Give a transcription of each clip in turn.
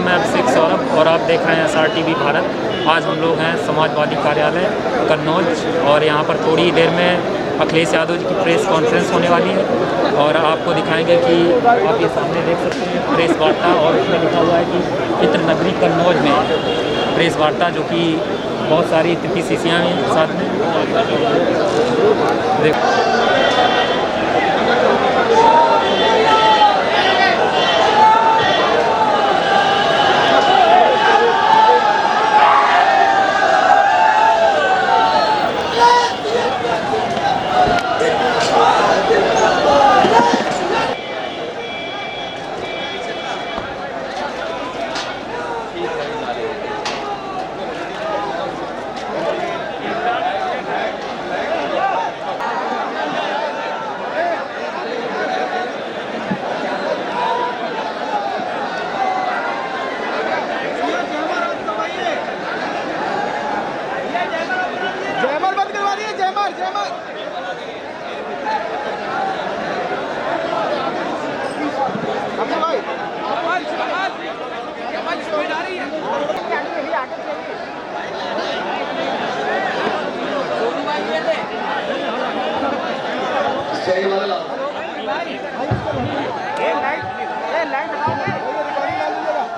मैं अभिषेक सौरभ और आप देख रहे हैं SRTV भारत। आज हम लोग हैं समाजवादी कार्यालय कन्नौज और यहाँ पर थोड़ी देर में अखिलेश यादव जी की प्रेस कॉन्फ्रेंस होने वाली है और आपको दिखाएंगे कि आप ये सामने देख सकते हैं प्रेस वार्ता और उसमें लिखा हुआ है कि इत्र नगरी कन्नौज में प्रेस वार्ता, जो कि बहुत सारी इत्र की शीशियाँ हैं साथ में। देखो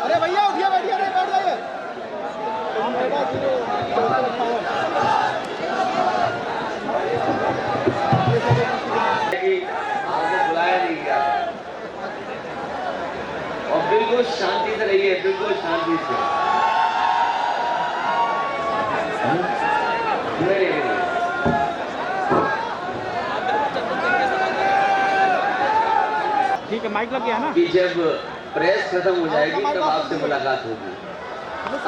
अरे भैया उठिए बैठिए, अरे बैठ जाइए। आपको बुलाया नहीं गया और बिल्कुल शांति से रहिए, बिल्कुल शांति से। ठीक है, माइक लग गया ना कि जब प्रेस खत्म हो जाएगी तब आपसे मुलाकात होगी।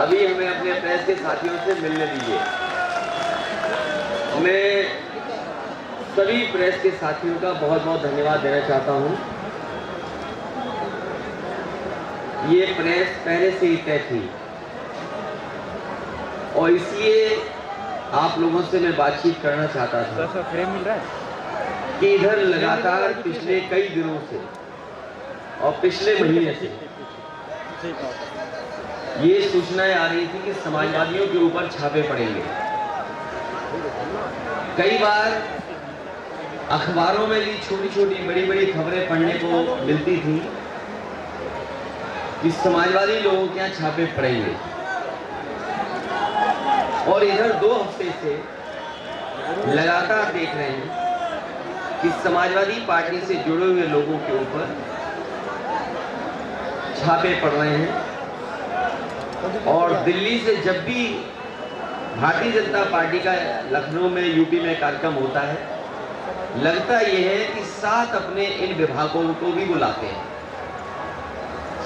अभी हमें अपने प्रेस के साथियों से मिलने दीजिए। मैं सभी प्रेस के साथियों का बहुत बहुत धन्यवाद देना चाहता हूं। ये प्रेस पहले से ही तय थी और इसलिए आप लोगों से मैं बातचीत करना चाहता था फ्रेम मिल रहा है कि इधर लगातार पिछले कई दिनों से और पिछले महीने से ये सूचनाएं आ रही थी कि समाजवादियों के ऊपर छापे पड़ेंगे। कई बार अखबारों में भी छोटी छोटी बड़ी बड़ी खबरें पढ़ने को मिलती थी कि समाजवादी लोगों के यहाँ छापे पड़ेंगे। और इधर 2 हफ्ते से लगातार देख रहे हैं कि समाजवादी पार्टी से जुड़े हुए लोगों के ऊपर छापे पड़ रहे हैं। और दिल्ली से जब भी भारतीय जनता पार्टी का लखनऊ में, यूपी में कार्यक्रम होता है, लगता यह है कि साथ अपने इन विभागों को भी बुलाते हैं,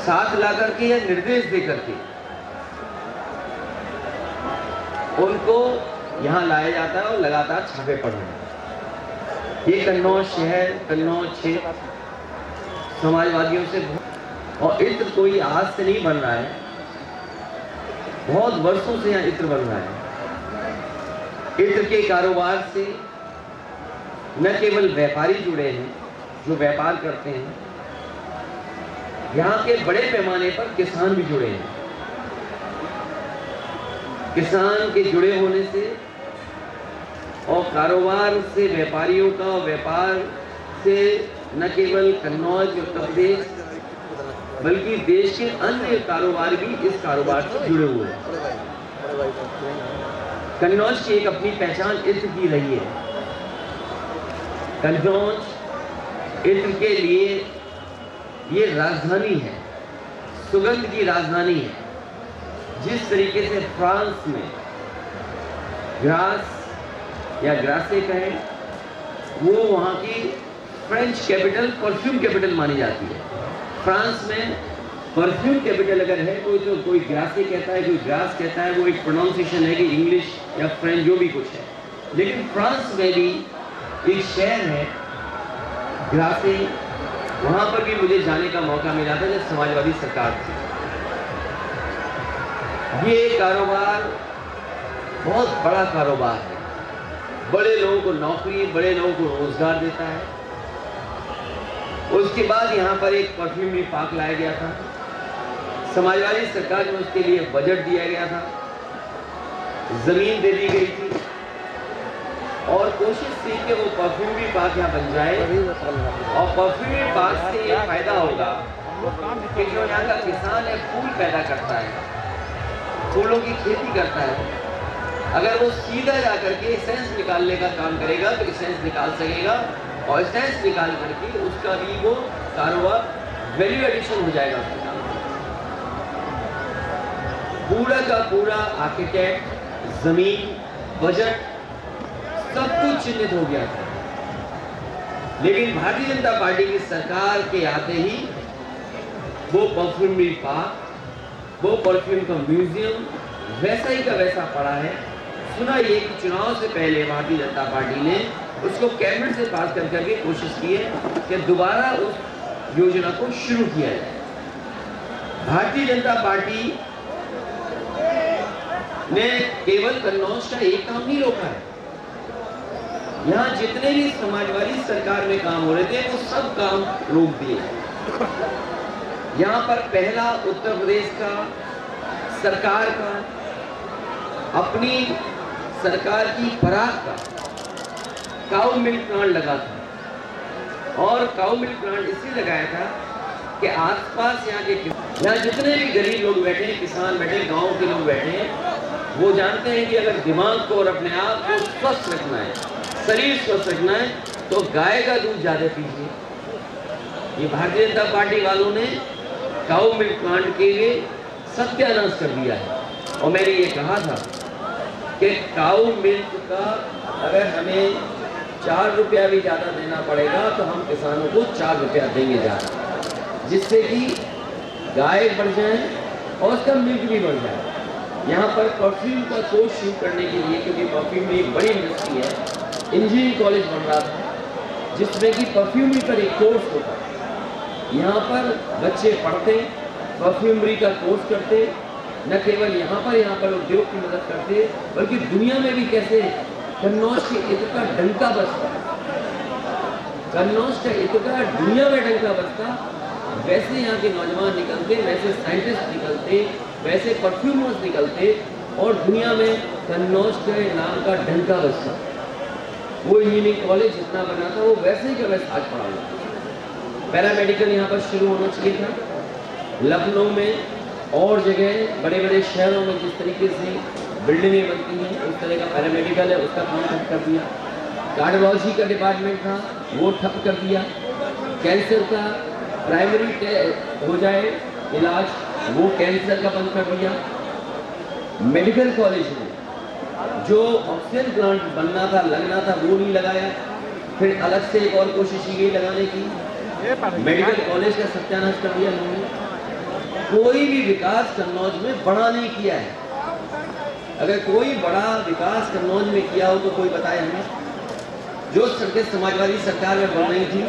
साथ ला करके या निर्देश दे करके उनको यहां लाया जाता है और लगातार छापे पड़ रहे हैं। ये कन्नौज शहर, कन्नौज क्षेत्र समाजवादियों से और इत्र कोई आज से नहीं बन रहा है, बहुत वर्षों से यहाँ इत्र बन रहा है। इत्र के कारोबार से न केवल व्यापारी जुड़े हैं जो व्यापार करते हैं, यहाँ के बड़े पैमाने पर किसान भी जुड़े हैं। किसान के जुड़े होने से और कारोबार से, व्यापारियों का व्यापार से न केवल कन्नौज उत्तर प्रदेश बल्कि देश के अन्य कारोबार भी इस कारोबार से जुड़े हुए हैं। कन्नौज की एक अपनी पहचान इत्र की रही है। कन्नौज इत्र के लिए ये राजधानी है, सुगंध की राजधानी है। जिस तरीके से फ्रांस में ग्रास या ग्रासे कहें, वो वहाँ की फ्रेंच कैपिटल, परफ्यूम कैपिटल मानी जाती है। फ्रांस में परफ्यूम कैपिटल अगर है कोई तो कोई ग्रासे कहता है, कोई ग्रास कहता है, वो एक प्रोनाउंसिएशन है कि इंग्लिश या फ्रेंच जो भी कुछ है। लेकिन फ्रांस में भी एक शहर है ग्रासे, वहाँ पर भी मुझे जाने का मौका मिला था जब समाजवादी सरकार थी। ये कारोबार बहुत बड़ा कारोबार है, बड़े लोगों को नौकरी, बड़े लोगों को रोजगार देता है। उसके बाद यहाँ पर एक परफ्यूमरी पार्क लाया गया था, समाजवादी सरकार में उसके लिए बजट दिया गया था, जमीन दे दी गई थी और कोशिश थी कि वो परफ्यूमरी पार्क यहाँ बन जाए। और परफ्यूमरी पार्क से ये फायदा होगा कि जो यहाँ का किसान है फूल पैदा करता है, फूलों की खेती करता है, अगर वो सीधा जाकर के एसेंस निकालने का काम करेगा तो एसेंस निकाल सकेगा और एसेंस निकाल करके उसका भी वो कारोबार वैल्यू एडिशन हो जाएगा। पूरा का पूरा आर्किटेक्ट, जमीन, बजट सब कुछ चिन्हित हो गया था। लेकिन भारतीय जनता पार्टी की सरकार के आते ही वो परफ्यूमरी पार्क, वो परफ्यूम का म्यूजियम वैसा ही का वैसा पड़ा है। सुना ये कि चुनाव से पहले भारतीय जनता पार्टी ने उसको कैबिनेट से पास कर करके कोशिश की है कि दोबारा उस योजना को शुरू किया जाए। भारतीय जनता पार्टी ने केवल कन्नौज का एक काम नहीं रोका है। यहाँ जितने भी समाजवादी सरकार में काम हो रहे थे वो सब काम रोक दिए। यहाँ पर पहला उत्तर प्रदेश का सरकार का अपनी सरकार की पराग का काऊ मिल्क प्लांट लगा था और काऊ मिल्क प्लांट इसलिए लगाया था कि आसपास यहाँ जितने भी गरीब लोग बैठे हैं, किसान बैठे, गांव के लोग बैठे हैं, वो जानते हैं कि अगर दिमाग को और अपने आप को स्वस्थ रखना है, शरीर स्वस्थ रखना है तो गाय का दूध ज्यादा पीजिए। ये भारतीय जनता पार्टी वालों ने काऊ मिल्क प्लांट के लिए सत्यानाश कर दिया है। और मैंने ये कहा था कि काऊ मिल्क का अगर हमें 4 रुपया भी ज़्यादा देना पड़ेगा तो हम किसानों को 4 रुपया देंगे ज़्यादा, जिससे कि गाय बढ़ जाए और उसका मिल्क भी बढ़ जाए। यहाँ पर परफ्यूम का कोर्स शुरू करने के लिए, क्योंकि परफ्यूम में एक बड़ी इंडस्ट्री है, इंजीनियरिंग कॉलेज बन रहा था जिसमें कि परफ्यूमरी पर एक कोर्स होता है। यहाँ पर बच्चे पढ़ते, परफ्यूमरी का कोर्स करते, न केवल यहाँ पर उद्योग की मदद करते बल्कि दुनिया में भी कैसे कन्नौज के इत्र का डंका बजता, कन्नौज का इत्र का दुनिया में डंका बजता, वैसे यहाँ के नौजवान निकलते, वैसे साइंटिस्ट निकलते, वैसे परफ्यूमर्स निकलते और दुनिया में कन्नौज के नाम का डंका बजता। वो इंजीनियरिंग कॉलेज जितना बना था वो वैसे ही का वैसे आज पढ़ा हुआ। पैरामेडिकल यहाँ पर शुरू होना चाहिए था। लखनऊ में और जगह बड़े बड़े शहरों में जिस तरीके से बिल्डिंगें बनती हैं उस तरह का पैरामेडिकल है, उसका काम ठप कर दिया। कार्डियोलॉजी का डिपार्टमेंट था वो ठप कर दिया। कैंसर का प्राइमरी हो जाए इलाज, वो कैंसर का बंद कर दिया। मेडिकल कॉलेज में जो ऑक्सीजन प्लांट बनना था, लगना था, वो नहीं लगाया। फिर अलग से एक और कोशिश की गई लगाने की, मेडिकल कॉलेज का सत्यानाश कर दिया उन्होंने। कोई भी विकास कन्नौज में बड़ा नहीं किया है। अगर कोई बड़ा विकास कन्नौज में किया हो तो कोई बताए हमें। जो सड़कें समाजवादी सरकार में बन रही थी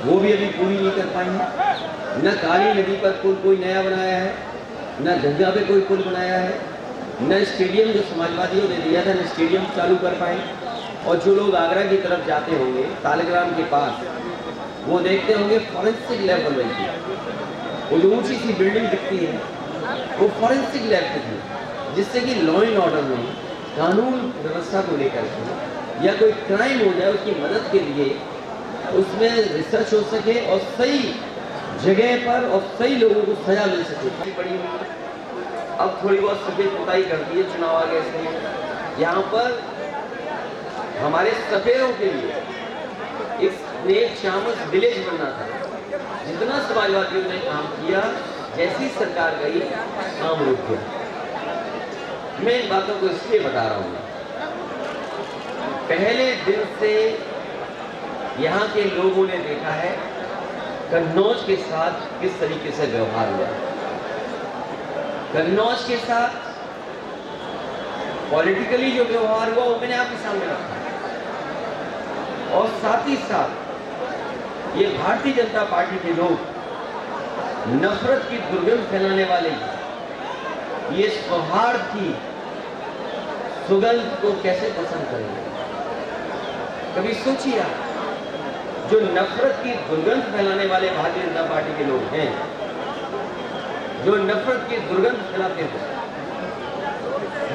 वो भी अभी पूरी नहीं कर पाई है। न काली नदी पर पुल कोई नया बनाया है, न गंगा पे कोई पुल बनाया है, न स्टेडियम जो समाजवादियों ने दिया था न स्टेडियम चालू कर पाए। और जो लोग आगरा की तरफ जाते होंगे तालिग्राम के पास, वो देखते होंगे फॉरेंसिक लैब बन रही थी। वो जो ऊंची सी बिल्डिंग दिखती है वो फॉरेंसिक लैब की थी, जिससे कि लॉ एंड ऑर्डर में कानून व्यवस्था को लेकर के या कोई क्राइम हो जाए उसकी मदद के लिए उसमें रिसर्च हो सके और सही जगह पर और सही लोगों को सजा मिल सके। बड़ी अब थोड़ी बहुत सफेद पुताई करती है, चुनाव आ गए इसलिए। यहाँ पर हमारे सफेदों के लिए एक स्नेक श्यामस विलेज बनना था। जितना समाजवादियों ने काम किया, जैसी सरकार गई काम रुक गया। मैं इन बातों को इसलिए बता रहा हूँ, पहले दिन से यहाँ के लोगों ने देखा है कन्नौज के साथ किस तरीके से व्यवहार हुआ। कन्नौज के साथ पॉलिटिकली जो व्यवहार हुआ वो मैंने आपके सामने रखा और साथ ही साथ ये भारतीय जनता पार्टी के लोग नफरत की दुर्गंध फैलाने वाले ये सौहार्द की सुगंध को कैसे पसंद करेंगे। कभी सोचिए आप, जो नफरत की दुर्गंध फैलाने वाले भारतीय जनता पार्टी के लोग हैं जो नफरत की दुर्गंध फैलाते थे,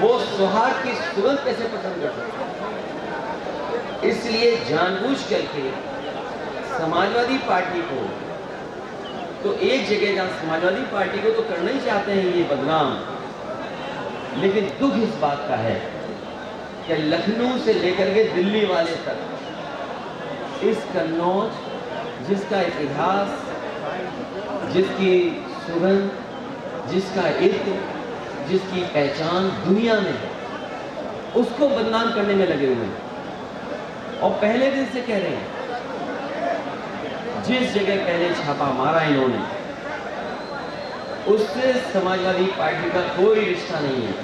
वो सौहार्द की सुगंध कैसे पसंद कर सकते? इसलिए जानबूझ करके समाजवादी पार्टी को तो एक जगह जहां समाजवादी पार्टी को तो करना ही चाहते हैं ये बदनाम, लेकिन दुख इस बात का है कि लखनऊ से लेकर के दिल्ली वाले तक इस कन्नौज, जिसका इतिहास, जिसकी सुगंध, जिसका इत्र, जिसकी पहचान दुनिया में है, उसको बदनाम करने में लगे हुए हैं। और पहले दिन से कह रहे हैं, जिस जगह पहले छापा मारा इन्होंने, उससे समाजवादी पार्टी का कोई रिश्ता नहीं है।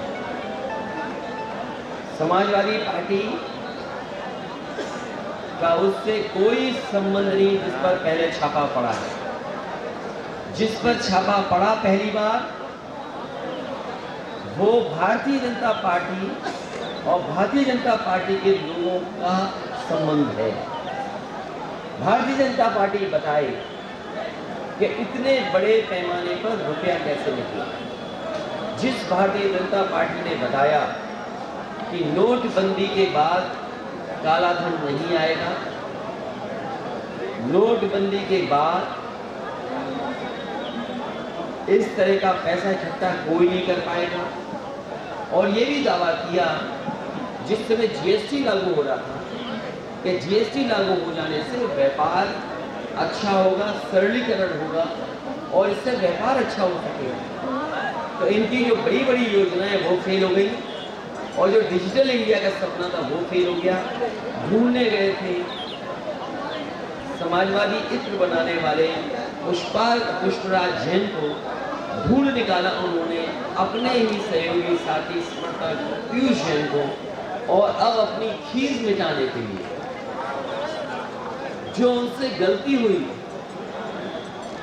समाजवादी पार्टी का उससे कोई संबंध नहीं जिस पर पहले छापा पड़ा है। जिस पर छापा पड़ा पहली बार, वो भारतीय जनता पार्टी और भारतीय जनता पार्टी के लोगों का संबंध है। भारतीय जनता पार्टी बताए कि इतने बड़े पैमाने पर रुपया कैसे निकला। जिस भारतीय जनता पार्टी ने बताया कि नोटबंदी के बाद काला धन नहीं आएगा, नोटबंदी के बाद इस तरह का पैसा इकट्ठा कोई नहीं कर पाएगा, और ये भी दावा किया जिस समय जीएसटी लागू हो रहा था कि जीएसटी लागू हो जाने से व्यापार अच्छा होगा, सरलीकरण होगा और इससे व्यापार अच्छा हो सकेगा। तो इनकी जो बड़ी बड़ी योजनाएं वो फेल हो गई, और जो डिजिटल इंडिया का सपना था वो फेल हो गया। ढूंढने गए थे समाजवादी इत्र बनाने वाले पुष्पराज जैन को, ढूंढ निकाला उन्होंने अपने ही सहयोगी साथी समर्थक पीयूष जैन को, और अब अपनी खीस मिटाने के लिए जो उनसे गलती हुई,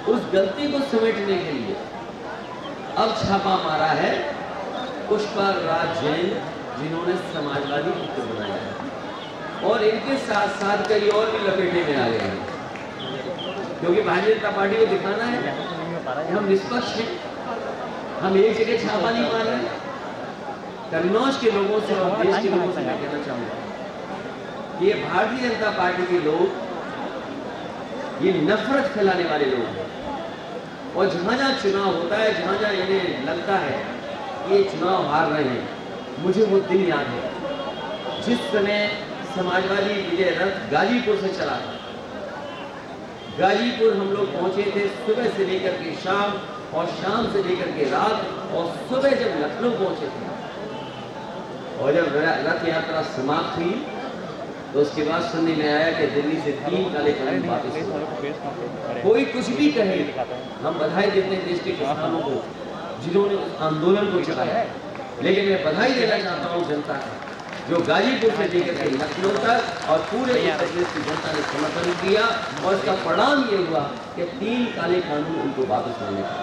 उस गलती को समेटने के लिए अब छापा मारा है पुष्पराज जैन, जिन्होंने समाजवादी इत्र बनाया है। और इनके साथ साथ कई और भी लपेटे में आ गए हैं, क्योंकि भारतीय जनता पार्टी को दिखाना है कि हम निष्पक्ष हैं, हम एक जगह छापा नहीं मार रहे हैं। कन्नौज के लोगों से और देश के लोगों से मैं कहना चाहूंगा कि ये भारतीय जनता पार्टी के लोग ये नफरत फैलाने वाले लोग हैं, और जहां जहां चुनाव होता है, जहां जहां इन्हें लगता है कि ये चुनाव हार रहे हैं, मुझे वो दिन याद है जिस समय समाजवादी विजय रथ गाजीपुर से चला था। गाजीपुर हम लोग पहुंचे थे सुबह से लेकर के शाम, और शाम से लेकर के रात, और सुबह जब लखनऊ पहुंचे थे, और जब रथ यात्रा समाप्त हुई तो उसके बाद सुनने में आया कि दिल्ली से 3 काले कानून वापस हुए। कोई कुछ भी कहे, हम बधाई देते हैं देश के किसानों को जिन्होंने उस आंदोलन को चलाया, लेकिन मैं बधाई देना चाहता हूँ जनता को, जो गाजीपुर से लेकर के लखनऊ तक और पूरे उत्तर प्रदेश की जनता ने समर्थन किया, और इसका परिणाम ये हुआ कि 3 काले कानून उनको वापस मिलने का।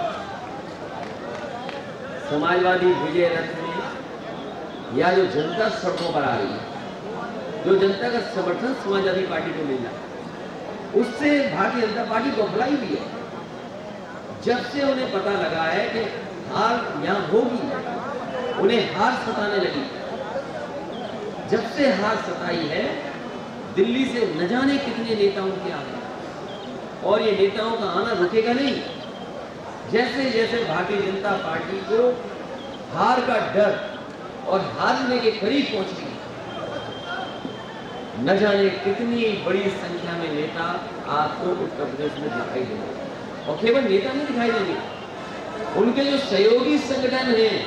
समाजवादी विजय रथ में या जो जनता सड़कों पर आ रही है, जो जनता का समर्थन समाजवादी पार्टी को मिल रहा है, उससे भारतीय जनता पार्टी को भलाई भी है। जब से उन्हें पता लगा है कि हार यहाँ होगी, उन्हें हार सताने लगी। जब से हार सताई है, दिल्ली से न जाने कितने नेता उनके आ गए, और ये नेताओं का आना रुकेगा नहीं। जैसे जैसे भारतीय जनता पार्टी को हार का डर और हारने के करीब पहुंची, न जाने कितनी बड़ी संख्या में नेता आपको उत्तर प्रदेश में दिखाई देंगे। और केवल नेता नहीं दिखाई देंगे, उनके जो सहयोगी संगठन हैं,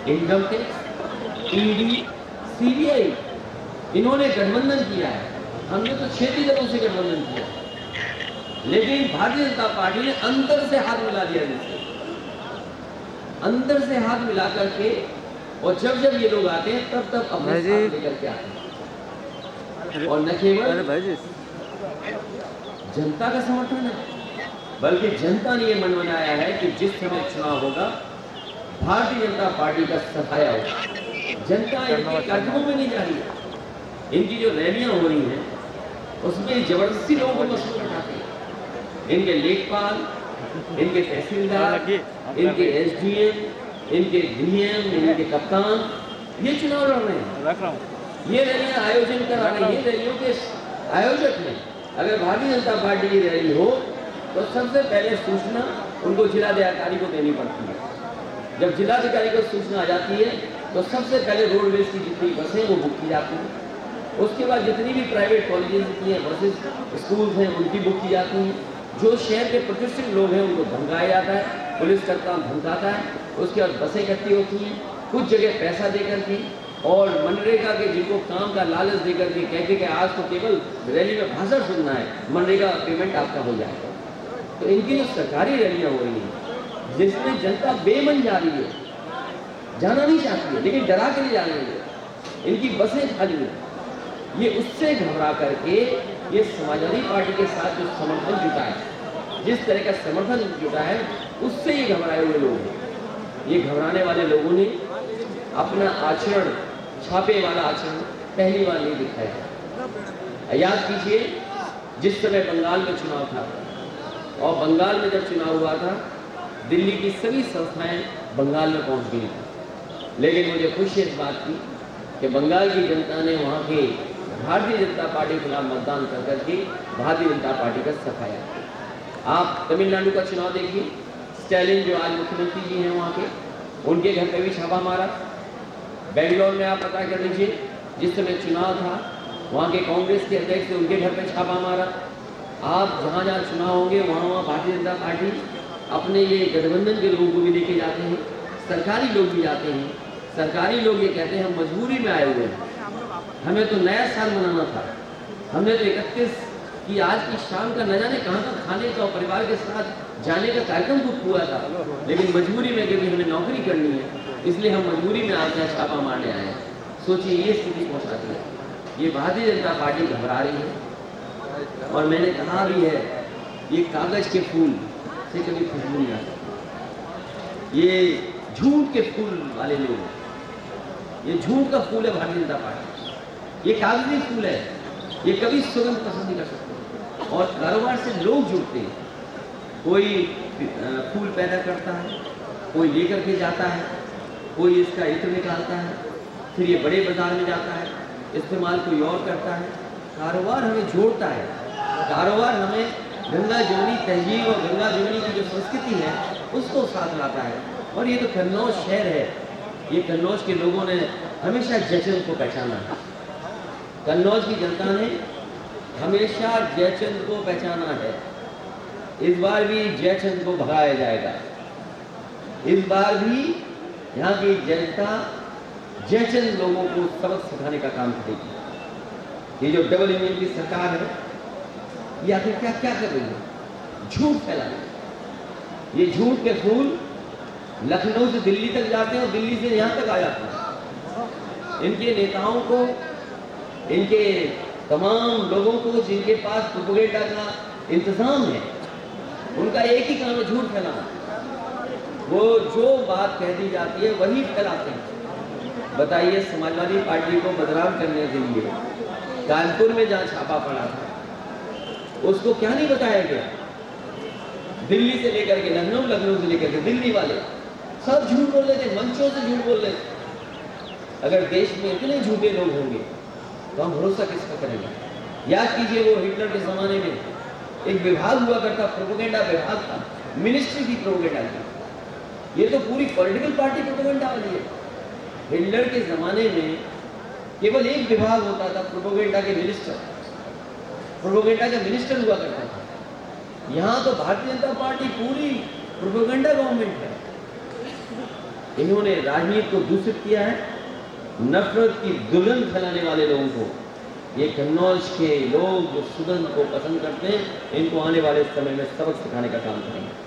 इनकम टैक्स, ईडी, सीबीआई, इन्होंने गठबंधन किया है। हमने तो क्षेत्रीय दलों से गठबंधन किया, लेकिन भारतीय जनता पार्टी ने अंदर से हाथ मिला दिया, जिससे अंदर से हाथ मिला करके, और जब जब ये लोग आते हैं तब तब अपने साथ लेकर के आते हैं। और न केवल जनता का समर्थन है, बल्कि जनता ने यह मन बनाया है कि जिस समय चुनाव होगा, भारतीय जनता पार्टी का सफाया होगा। जनता इनके कार्यक्रमों में नहीं जा रही है। इनकी जो रैलियां हो रही हैं, उसमें जबरदस्ती लोगों को मशहूर बनाते हैं। इनके लेखपाल, इनके तहसीलदार, इनके SDM, इनके DM, इनके कप्तान ये चुनाव लड़ रहे हैं। ये रैलियां आयोजन करा रहे हैं, ये रैलियों के आयोजक हैं। अगर भारतीय जनता पार्टी की रैली हो तो सबसे पहले सूचना उनको जिलाधिकारी को देनी पड़ती है। जब जिलाधिकारी को सूचना आ जाती है तो सबसे पहले रोडवेज की जितनी बसें वो बुक की जाती हैं। उसके बाद जितनी भी प्राइवेट कॉलेजेस की हैं, बसेस, स्कूल्स हैं, उनकी बुक की जाती हैं। जो शहर के प्रतिष्ठित लोग हैं उनको धमकाया जाता है, पुलिस का काम धमकाता है। उसके बाद बसें इकट्ठी होती हैं, कुछ जगह पैसा देकर के और मनरेगा के जिनको काम का लालच देकर के कहते कि आज तो केवल रैली में भाषण सुनना है, मनरेगा पेमेंट आपका हो जाएगा। तो इनकी जो सरकारी रैलियाँ हो रही हैं जिसमें जनता बेमन जा रही है, जाना नहीं चाहती है लेकिन डरा के लिए जा रही है, इनकी बसें खाली हैं, ये उससे घबरा करके ये समाजवादी पार्टी के साथ जो समर्थन जुटा है, जिस तरह का समर्थन जुटा है उससे ये घबराए हुए लोग हैं। ये घबराने वाले लोगों ने अपना आचरण, छापे वाला आचरण पहली बार नहीं दिखाया। याद कीजिए जिस समय बंगाल में चुनाव था और बंगाल में जब चुनाव हुआ था दिल्ली की सभी संस्थाएं बंगाल में पहुंच गई थी, लेकिन मुझे खुशी इस बात की कि बंगाल की जनता ने वहाँ के भारतीय जनता पार्टी के खिलाफ मतदान कर करके भारतीय जनता पार्टी का सफाया। आप तमिलनाडु का चुनाव देखिए, स्टैलिन जो आज मुख्यमंत्री जी हैं वहाँ के, उनके घर पे भी छापा मारा। बेंगलोर में आप पता कर लीजिए जिस समय चुनाव था वहाँ के कांग्रेस के अध्यक्ष उनके घर पे छापा मारा। आप जहाँ जहाँ चुनाव होंगे वहाँ वहाँ भारतीय जनता पार्टी अपने ये गठबंधन के लोगों को भी लेके जाते हैं, सरकारी लोग भी जाते हैं। सरकारी लोग ये कहते हैं हम मजबूरी में आए हुए हैं, हमें तो नया साल मनाना था, हमने तो 31 की आज की शाम का न जाने कहाँ तक खाने का और परिवार के साथ जाने का कार्यक्रम बुक हुआ था, लेकिन मजबूरी में क्योंकि हमें नौकरी करनी है इसलिए हम मजबूरी में आते हैं, छापा मारने आए हैं। सोचिए ये स्थिति पहुँचाती है। ये भारतीय जनता पार्टी घबरा रही है और मैंने कहा भी है ये कागज के फूल से कभी खुशबू नहीं आती। ये झूठ के फूल वाले लोग, ये झूठ का फूल है भारतीय जनता पार्टी, ये कागजी फूल है, ये कभी सुगंध पसंद नहीं कर सकते। और कारोबार से लोग जुड़ते हैं, कोई फूल पैदा करता है, कोई लेकर के जाता है, कोई इसका इत्र निकालता है, फिर ये बड़े बाजार में जाता है, इस्तेमाल कोई और करता है। कारोबार हमें जोड़ता है, कारोबार हमें गंगा जमुनी तहजीब और गंगा जमुनी की जो संस्कृति है उसको साथ लाता है। और ये तो कन्नौज शहर है, ये कन्नौज के लोगों ने हमेशा जयचंद को पहचाना है। कन्नौज की जनता ने हमेशा जयचंद को पहचाना है। इस बार भी जयचंद को भगाया जाएगा। इस बार भी यहाँ की जनता जयचंद लोगों को सबक सिखाने का काम करेगी। ये जो डबल इंजन की सरकार है ये आखिर क्या क्या कर रही है? झूठ फैला रही है। ये झूठ के फूल लखनऊ से दिल्ली तक जाते हैं और दिल्ली से यहाँ तक आ जाते हैं। इनके नेताओं को, इनके तमाम लोगों को जिनके पास प्रोपेगेंडा का इंतजाम है, उनका एक ही काम है झूठ फैलाना। वो जो बात कह दी जाती है वही फैलाते हैं। बताइए समाजवादी पार्टी को बदनाम करने के लिए कानपुर में जहाँ छापा पड़ा था उसको क्या नहीं बताया गया? दिल्ली से लेकर के लखनऊ, लखनऊ से लेकर के दिल्ली वाले सब झूठ बोल रहे थे, मंचों से झूठ बोल रहे थे। अगर देश में इतने झूठे लोग होंगे तो हम भरोसा किस पर करेंगे? याद कीजिए वो हिटलर के जमाने में एक विभाग हुआ करता, प्रोपेगेंडा विभाग था, मिनिस्ट्री थी प्रोपेगेंडा की। ये तो पूरी पॉलिटिकल पार्टी प्रोपेगेंडा वाली है। हिटलर के जमाने में केवल एक विभाग होता था, प्रोपेगेंडा के मिनिस्टर, प्रोपेगेंडा का मिनिस्टर हुआ करता था। यहाँ तो भारतीय जनता पार्टी पूरी प्रोपेगेंडा गवर्नमेंट है। इन्होंने राजनीति को दूषित किया है, नफरत की दुर्गंध फैलाने वाले लोगों को। ये कन्नौज के लोग जो सुगंध को पसंद करते हैं, इनको आने वाले समय में सबक सिखाने का काम करेंगे।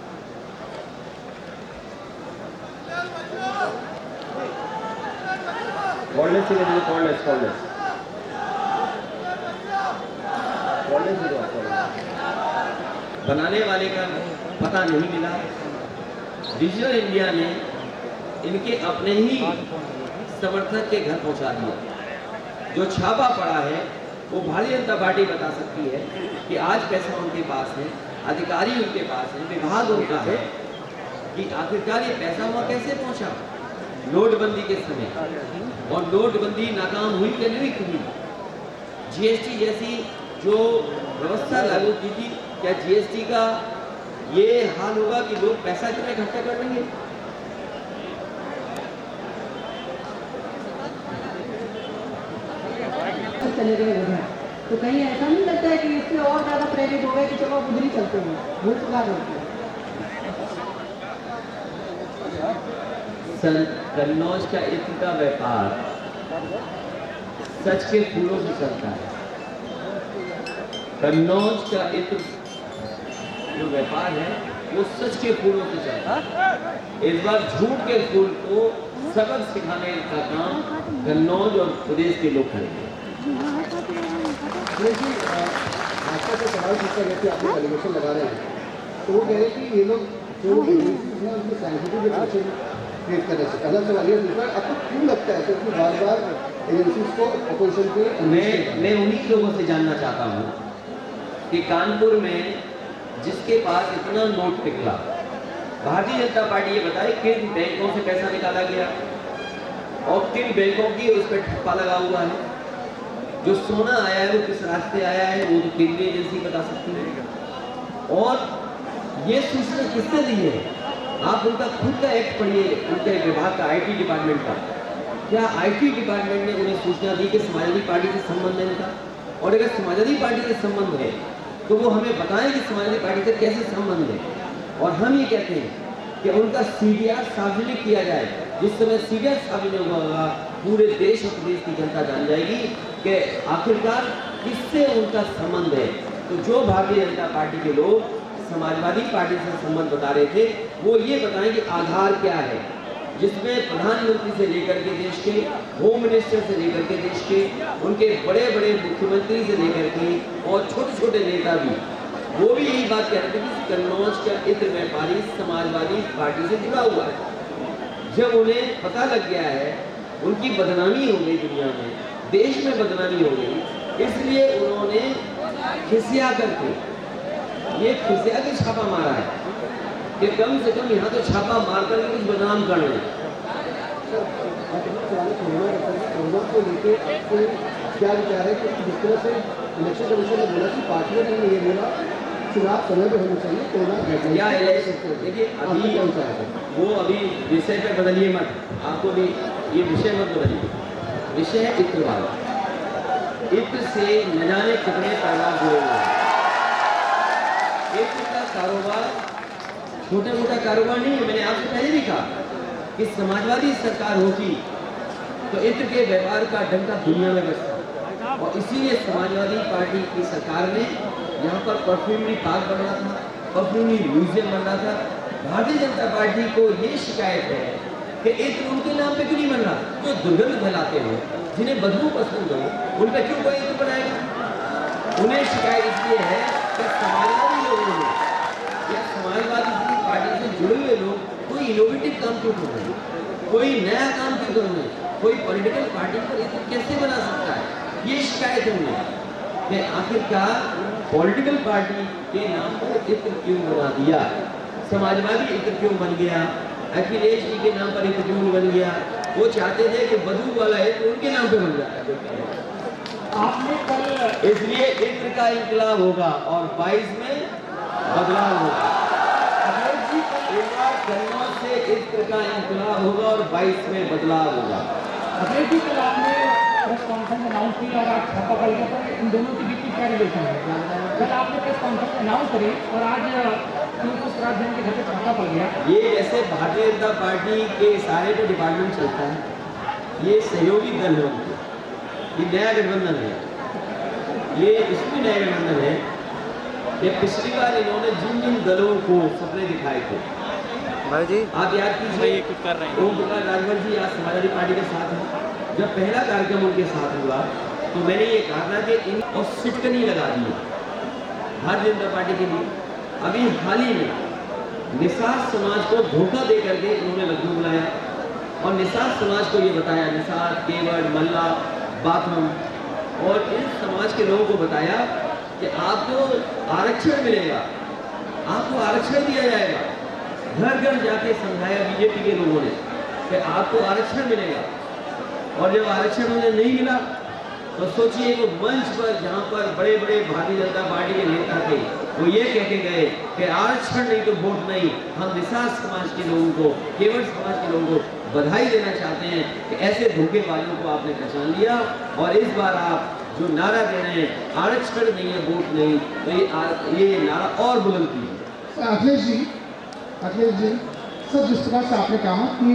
बनाने वाले का पता नहीं मिला। डिजिटल इंडिया ने इनके अपने ही समर्थक के घर पहुंचा दिया। जो छापा पड़ा है वो भारतीय जनता पार्टी बता सकती है कि आज पैसा उनके पास है, अधिकारी उनके पास है, विभाग उनका है कि आखिरकार ये पैसा वहाँ कैसे पहुँचा नोटबंदी के समय, और नोटबंदी नाकाम हुई कि नहीं हुई। जीएसटी जैसी जो व्यवस्था लागू की थी, क्या जीएसटी का ये हाल होगा कि लोग पैसा इतना इकट्ठा कर लेंगे? चले गए उधर, तो कहीं ऐसा नहीं लगता है कि इससे और ज्यादा प्रेरित हो गए कि चलो उधर ही चलते हैं, भूल चुका होती है। कन्नौज का इत्र का व्यापार सच के फूलों से चलता है। कन्नौज का इत्र जो व्यापार है वो सच के फूलों से चलता है। इस बार झूठ के फूल को सबक सिखाने का काम कन्नौज और प्रदेश के लोग करेंगे। भाजपा का सवाल पूछा गया कि आप लोग एलिगेशन लगा रहे हैं, तो वो कह रहे हैं कि ये लोग जो एजेंसीज हैं उनके साइंटिफिक रिलेशन क्रिएट करने से पहला सवाल ये दूसरा, आपको क्यों लगता है कि बार बार एजेंसीज को अपोजिशन पे मैं उन्हीं लोगों से जानना चाहता हूँ कि कानपुर में जिसके पास इतना नोट निकला, भारतीय जनता पार्टी ये बताए किन बैंकों से पैसा निकाला गया और किन बैंकों की उस पर ठप्पा लगा हुआ है। जो सोना आया है वो किस रास्ते आया है वो तो केंद्रीय एजेंसी बता सकती है। और ये सूचना किसने दी है? आप उनका खुद का एक्ट पढ़िए, उनके विभाग का, आईटी डिपार्टमेंट का। क्या आईटी डिपार्टमेंट ने उन्हें सूचना दी कि समाजवादी पार्टी से संबंध है इनका? और अगर समाजवादी पार्टी से संबंध है तो वो हमें बताएं कि समाजवादी पार्टी से कैसे संबंध है। और हम ये कहते हैं कि उनका सीडीआर सार्वजनिक किया जाए। जिस समय सीडीआर सार्वजनिक होगा पूरे देश और प्रदेश की जनता जान जाएगी कि आखिरकार किससे उनका संबंध है। तो जो भारतीय जनता पार्टी के लोग समाजवादी पार्टी से संबंध बता रहे थे वो ये बताएं कि आधार क्या है, जिसमें प्रधानमंत्री से लेकर के देश के, होम मिनिस्टर से लेकर के देश के, उनके बड़े बड़े मुख्यमंत्री से लेकर के और छोटे छोटे नेता भी, वो भी यही बात कह रहे थे कि कन्नौज का इत्र व्यापारी समाजवादी पार्टी से जुड़ा हुआ है। जब उन्हें पता लग गया है, उनकी बदनामी हो गई दुनिया में, देश में बदनामी हो गई, इसलिए उन्होंने खिसिया करके छापा मारा है कि कम से कम यहाँ तो छापा मार कर कुछ बदनाम कर रहे हैं। कोरोना को लेके आपको क्या विचार है कि जिस तरह से इलेक्शन कमीशन ने बोला कि पार्टियों ने ये बोला चुनाव समय पे होना चाहिए, कोरोना क्या देखिए अभी वो अभी विषय पे बदलिए मत, आपको भी ये विषय मत बदलिए। विषय है इत्र वाला। इत्र से न जाने कितने पैगाम जुड़े हुए हैं। इत्र का कारोबार छोटा मोटा कारोबार नहीं है। मैंने आपसे पहले भी कहा कि समाजवादी सरकार होती तो इत्र के व्यापार का डंका दुनिया में बजता, और इसीलिए समाजवादी पार्टी की सरकार ने यहाँ पर परफ्यूमरी पार्क बन रहा था, परफ्यूमरी म्यूजियम बन रहा था। भारतीय जनता पार्टी को ये शिकायत है कि इत्र उनके नाम पे क्यों नहीं बन रहा? जो दुर्गंध फैलाते हो, जिन्हें बदबू पसंद हो, उन पर क्यों कोई इत्र बनाएगा? उन्हें शिकायत इसलिए है कि समाजवादी लोगों ने या समाजवादी पार्टी से जुड़े हुए लोग कोई इनोवेटिव काम क्यों कर रहे हैं, कोई नया काम क्यों कर रहे हैं, कोई पॉलिटिकल पार्टी पर इत्र कैसे बना सकता है? ये शिकायत है उन्हें कि आखिरकार पॉलिटिकल पार्टी के नाम पर इत्र क्यों बना दिया, समाजवादी इत्र क्यों बन गया, अखिलेश जी के नाम पर इत्र क्यों बन गया? वो चाहते थे कि बदबू वाला इत्र उनके नाम पे बन जाए। आपने कल इसलिए इत्र का इंकलाब होगा और 22 में बदलाव होगा। कन्नौज से इत्र का इंकलाब होगा और 22 में बदलाव होगा। अखिलेश जी कल आपने प्रेस कॉन्फ्रेंस अनाउंस की और आज छापा पड़ गया, तो इन दोनों के बीच क्या रिलेशन है? कल आपने प्रेस कॉन्फ्रेंस अनाउंस करी और आज क्योंकि स्वराज के घर पे छापा पड़ गया। ये जैसे भारतीय जनता पार्टी के सारे जो डिपार्टमेंट चलता है, ये सहयोगी दल है उनके, ये नया गठबंधन है, ये इसमें नया गठबंधन है। ये पिछली बार इन्होंने जिन जिन दलों को सपने दिखाए थे, भाई जी आप याद कीजिए, ये कुछ कर रहे हैं। ओम प्रकाश राजभर जी आज समाजवादी पार्टी के साथ हैं। जब पहला कार्यक्रम उनके साथ हुआ तो मैंने ये कहा था कि इन और सिटकनी लगा दी भारतीय जनता पार्टी के लिए। अभी हाल ही में निषाद समाज को धोखा दे करके इन्होंने लखनऊ बुलाया और निषाद समाज को ये बताया, निषाद, केवड़, मल्ला, बाथम और इन समाज के लोगों को बताया कि आपको आरक्षण मिलेगा आपको आरक्षण दिया जाएगा। घर घर जाके समझाया बीजेपी के लोगों ने कि आपको आरक्षण मिलेगा, और जब आरक्षण उन्हें नहीं मिला तो सोचिए वो मंच पर जहाँ पर बड़े बड़े भारतीय जनता पार्टी के नेता थे, वो ये कह के गए कि आरक्षण नहीं तो वोट नहीं। हम निषाद समाज के लोगों को, केवट समाज के लोगों को बधाई देना चाहते हैं कि ऐसे धोखेबाजों को आपने पहचान लिया, और इस बार आप जो नारा दे रहे हैं आरक्षण नहीं है वोट नहीं, तो ये नारा और बुलंद कीजिए। अखिलेश जी, सर जिस तरह से आपने कहा कि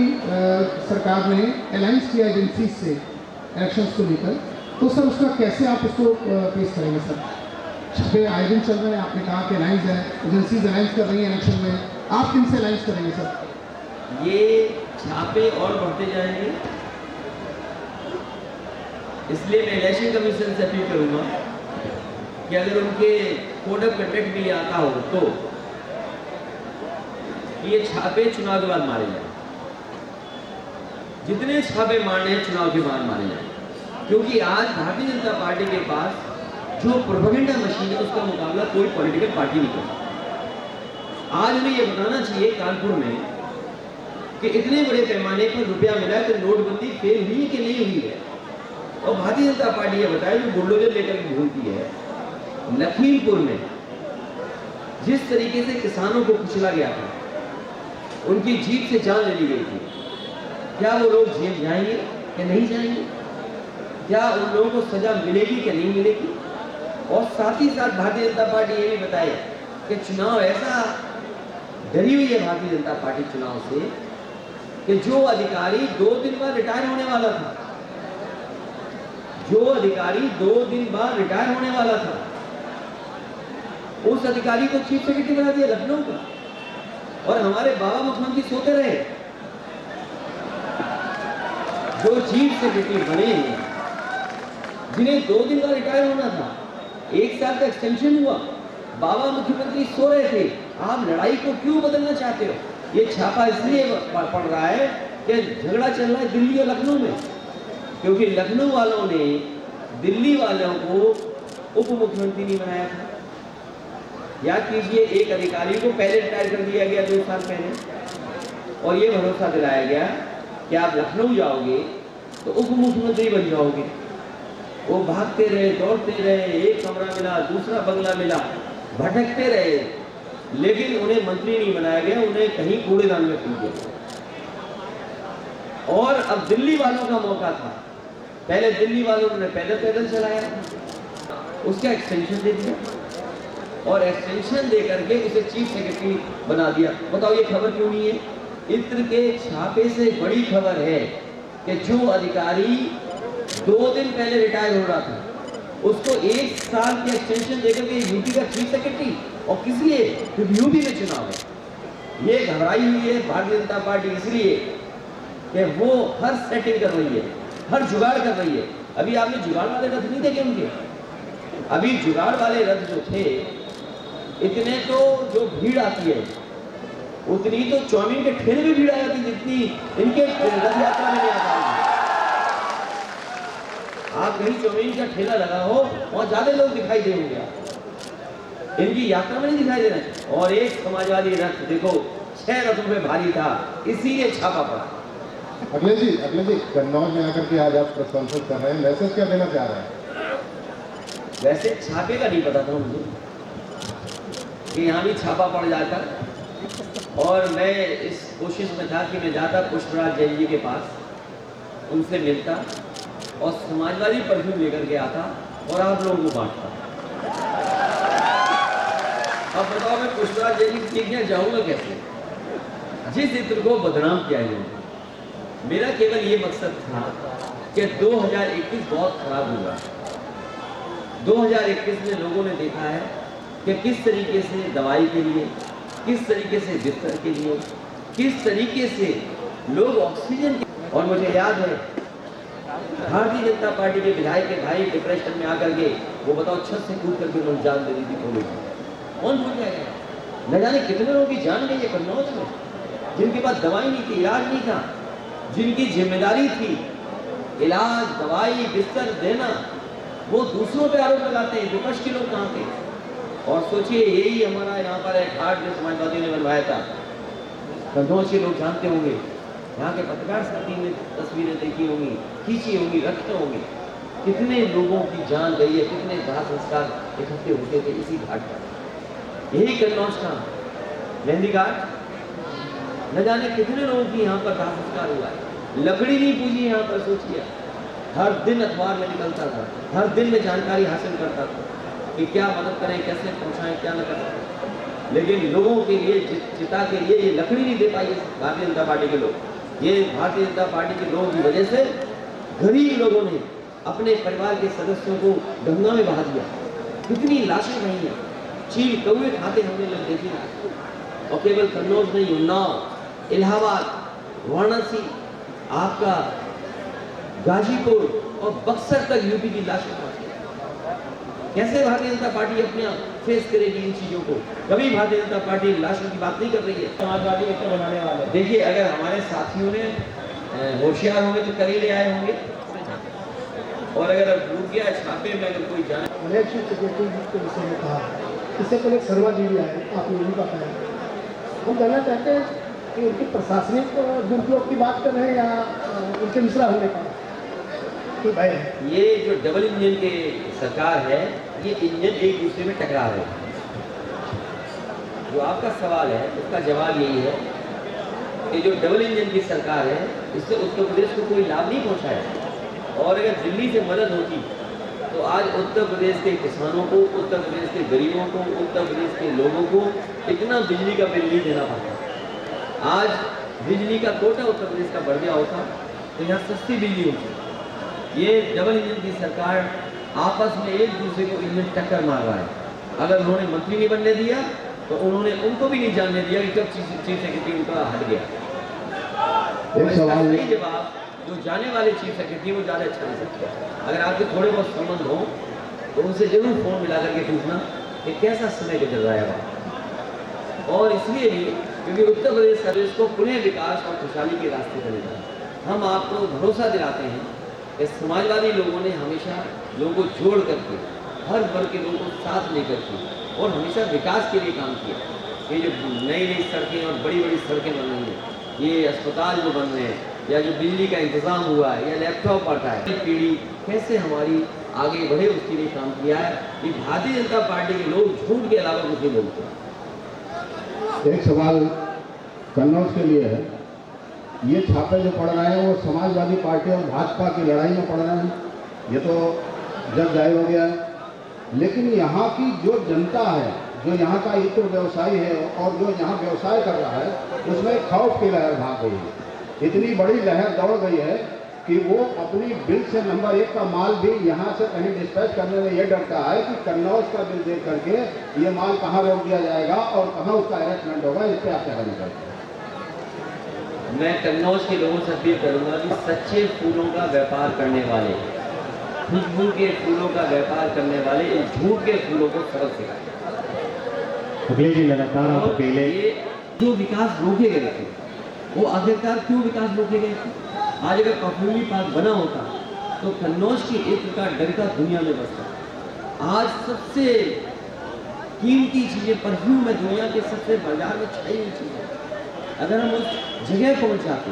सरकार ने अलायंस किया एजेंसी से इलेक्शंस को लेकर, तो सर उसका कैसे आप इसको पेश करेंगे सर? छठे आए दिन चल रहे हैं, आपने कहा कि अलायंस है, एजेंसीज अलायंस कर रही हैं इलेक्शन में, आप किन से अलायंस करेंगे सर? ये छापे और बढ़ते जाएंगे, इसलिए मैं इलेक्शन कमीशन से अपील करूंगा कि अगर उनके कोड ऑफ कंडक्ट में आता हो तो ये छापे चुनाव के बाद मारे जाए। जितने छापे मारने हैं चुनाव के बाद मारे जाए, क्योंकि आज भारतीय जनता पार्टी के पास जो प्रोपेगेंडा मशीन है उसका मुकाबला कोई पॉलिटिकल पार्टी नहीं कर सकती। आज उन्हें ये बताना चाहिए कानपुर में कि इतने बड़े पैमाने पर रुपया मिला है तो नोटबंदी फेल हुई कि नहीं हुई है, और भारतीय जनता पार्टी ये बताए जो बुलडोजर लेकर के घूमती है। लखीमपुर में जिस तरीके से किसानों को कुचला गया था, उनकी जीप से जान ले ली गई थी, क्या वो लोग जेल जाएंगे कि नहीं जाएंगे? क्या उन लोगों को सजा मिलेगी कि नहीं मिलेगी? और साथ ही साथ भारतीय जनता पार्टी ये भी बताए कि चुनाव ऐसा डरी हुई है भारतीय जनता पार्टी चुनाव से कि जो अधिकारी 2 दिन बाद रिटायर होने वाला था, जो अधिकारी 2 दिन बाद रिटायर होने वाला था, उस अधिकारी को चीफ सेक्रेटरी बना दिया लखनऊ का, और हमारे बाबा मुख्यमंत्री सोते रहे। जो चीफ सेक्रेटरी बने हैं, जिन्हें 2 दिन बाद रिटायर होना था, 1 साल का एक्सटेंशन हुआ, बाबा मुख्यमंत्री सो रहे थे। आप लड़ाई को क्यों बदलना चाहते हो? ये छापा इसलिए पड़ रहा है कि झगड़ा चल रहा है दिल्ली और लखनऊ में, क्योंकि लखनऊ वालों ने दिल्ली वालों को उप मुख्यमंत्री नहीं बनाया था। याद कीजिए, एक अधिकारी को पहले रिटायर कर दिया गया 2 साल पहले, और ये भरोसा दिलाया गया कि आप लखनऊ जाओगे तो उप मुख्यमंत्री बन जाओगे। वो भागते रहे, दौड़ते रहे, एक कमरा मिला, दूसरा बंगला मिला, भटकते रहे, लेकिन उन्हें मंत्री नहीं बनाया गया, उन्हें कहीं कूड़ेदान में फेंक दिया। और अब दिल्ली वालों का मौका था। पहले दिल्ली वालों ने पैदल चलाया, उसका एक्सटेंशन दे दिया, और एक्सटेंशन दे करके उसे चीफ सेक्रेटरी बना दिया। बताओ ये खबर क्यों नहीं है? इत्र के छापे से बड़ी खबर है कि जो अधिकारी 2 दिन पहले रिटायर हो रहा था, उसको 1 साल की एक्सटेंशन देकर के यूपी का चीफ सेक्रेटरी, और किस लिए? क्योंकि यूपी में चुनाव है। ये घबराई हुई है भारतीय जनता पार्टी इसलिए कि वो हर सेटिंग कर रही है, हर जुगाड़ कर रही है। अभी आपने जुगाड़ वाले रथ नहीं देखे उनके? अभी जुगाड़ वाले रथ जो थे, इतने तो जो भीड़ आती है उतनी तो चाउमीन के ठेले में भीड़ आ जाती जितनी इनके रथ यात्रा में नहीं आ पाएगी। आप कहीं चाउमीन का ठेला लगा हो, वहां ज्यादा लोग दिखाई देंगे, इनकी यात्रा में नहीं दिखाई दे रहे। और एक समाजवादी रथ देखो 6 रथों में भारी था, इसीलिए छापा पड़ा। अखिलेश जी, कन्नौज में आकर के आज आप प्रेस कॉन्फ्रेंस कर रहे हैं, मैसेज क्या देना चाह रहे हैं? वैसे छापे का नहीं पता था मुझे कि यहाँ भी छापा पड़ जाता, और मैं इस कोशिश में था कि मैं जाता पुष्पराज जैन जी के पास, उनसे मिलता और समाजवादी परफ्यूम लेकर के आता और आप लोगों को बांटता। अब बताओ मैं पुष्पराज जैन जी के यहाँ जाऊँगा कैसे, जिस इत्र को बदनाम किया है। मेरा केवल ये मकसद था कि 2021 बहुत खराब हुआ। 2021 में लोगों ने देखा है कि किस तरीके से दवाई के लिए, किस तरीके से बिस्तर के लिए, किस तरीके से लोग ऑक्सीजन के, और मुझे याद है भारतीय जनता पार्टी के विधायक के भाई डिप्रेशन में आकर के वो बताओ छत से कूद करके उन्होंने जान दे दी थी कोविड में। कौन भूल जाएगा? न जाने कितने लोगों की जान गई है कन्नौज में, जिनके पास दवाई नहीं थी, इलाज नहीं था, जिनकी जिम्मेदारी थी इलाज, दवाई, बिस्तर देना, वो दूसरों पे आरोप लगाते हैं। विपक्ष के लोग कहाँ थे? और सोचिए यही हमारा यहाँ पर एक घाट जो समाजवादियों ने बनवाया था, कन्नौज के लोग जानते होंगे, यहाँ के पत्रकार साथी में तस्वीरें देखी होंगी, खींची होंगी, रखते होंगे, कितने लोगों की जान गई है, कितने दाह संस्कार इकट्ठे होते थे इसी घाट पर। यही कन्नौज का मेहंदी घाट, न जाने कितने लोगों की यहाँ पर दाह संस्कार हुआ है। लकड़ी नहीं पूजी यहाँ पर, सोचिए हर दिन अखबार में निकलता था, हर दिन में जानकारी हासिल करता था कि क्या मदद करें, कैसे पहुँचाएं, क्या न कर सकते। लेकिन लोगों के लिए, चिता के लिए ये लकड़ी नहीं दे पाई भारतीय जनता पार्टी के लोग। ये भारतीय जनता पार्टी के लोगों की वजह से गरीब लोगों ने अपने परिवार के सदस्यों को गंगा में बहा दिया। कितनी लाशें बही हैं, चील कौवे खाते हमने लोग देखे। और केवल कन्नौज नहीं, उन्नाव, इलाहाबाद, वाराणसी, आपका गाजीपुर और बक्सर तक यूपी की लाशें पहुंची। कैसे भारतीय जनता पार्टी अपने फेस करेगी इन चीजों को? कभी भारतीय जनता पार्टी लाशों की बात नहीं कर रही है। समाजवादी एक बनाने वाले देखिए, अगर हमारे साथियों ने होशियार होंगे तो कर ही ले आए होंगे, और अगर अब डूब गया छापे में अगर कोई जाने। अनेक चीज सेक्रेटरी के विषय में कहा, इससे पहले शर्मा जी भी आए, आपने नहीं बताया। हम जानना चाहते हैं कि उनकी प्रशासनिक दुरुपयोग की बात कर रहे हैं या उनके मिश्रा होने का भाई? ये जो डबल इंजन के सरकार है, ये इंजन एक दूसरे में टकरा रहे हैं। जो आपका सवाल है उसका जवाब यही है कि जो डबल इंजन की सरकार है, इससे उत्तर प्रदेश को कोई लाभ नहीं पहुंचा है। और अगर दिल्ली से मदद होती तो आज उत्तर प्रदेश के किसानों को, उत्तर प्रदेश के गरीबों को, उत्तर प्रदेश के लोगों को इतना बिजली का बिल नहीं देना पड़ता। आज बिजली का कोटा उत्तर प्रदेश का बढ़ गया होता तो यहाँ सस्ती बिजली होती। ये डबल इंजन की सरकार आपस में एक दूसरे को इंजन टक्कर मार रहा है। अगर उन्होंने मंत्री नहीं बनने दिया तो उन्होंने उनको भी नहीं जानने दिया कि कब चीफ सेक्रेटरी उनका हट गया। एक सवाल सही जवाब जो जाने वाले चीफ सेक्रेटरी वो ज़्यादा अच्छा दे सकते हैं। अगर आपके थोड़े बहुत संबंध हो तो उनसे जरूर फोन मिला करके पूछना कि कैसा समय गुजर रहा है वहाँ। और इसलिए भी क्योंकि उत्तर प्रदेश का देश को पुनः विकास और खुशहाली के रास्ते पर ले जाए। हम आपको भरोसा दिलाते हैं कि समाजवादी लोगों ने हमेशा लोगों को जोड़ करके, हर वर्ग के लोगों को साथ लेकर के और हमेशा विकास के लिए काम किया। ये जो नई नई सड़कें और बड़ी बड़ी सड़कें बन रही हैं, ये अस्पताल जो बन रहे हैं, या जो बिजली का इंतज़ाम हुआ है, या लैपटॉप आता है, पीढ़ी कैसे हमारी आगे बढ़े उसके लिए काम किया है। ये भारतीय जनता पार्टी के लोग झूठ के अलावा कुछ नहीं बोलते। एक सवाल कन्नौज के लिए है, ये छापे जो पड़ रहे हैं वो समाजवादी पार्टी और भाजपा की लड़ाई में पड़ रहे हैं, ये तो जग जाहिर हो गया है। लेकिन यहाँ की जो जनता है, जो यहाँ का इत्र व्यवसायी है और जो यहाँ व्यवसाय कर रहा है, उसमें खौफ की लहर भाग गई है। इतनी बड़ी लहर दौड़ गई है कि वो अपनी बिल से नंबर 1 का माल भी यहाँ से कहीं डिस्पैच करने में ये डरता है कि कन्नौज का बिल देख करके ये माल कहाँ रोक दिया जाएगा और कहाँ उसका अरेस्टमेंट होगा। इस पर आप क्या कहना चाहते हैं? मैं कन्नौज के लोगों से अपील करूंगा कि सच्चे फूलों का व्यापार करने वाले, खुशबू के फूलों का व्यापार करने वाले इन झूठ के फूलों को सबक सिखाएं। अखिलेश जी लगातार आप अकेले ये जो विकास रोके गए थे वो आखिरकार क्यों विकास रोके गए थे? आज अगर परफ्यूमी पार्क बना होता तो कन्नौज की इत्र का डंका दुनिया में बसता। आज सबसे कीमती चीजें परफ्यूम में दुनिया के सबसे बाजार में छाई हुई चीजें, अगर हम उस जगह पहुंच जाते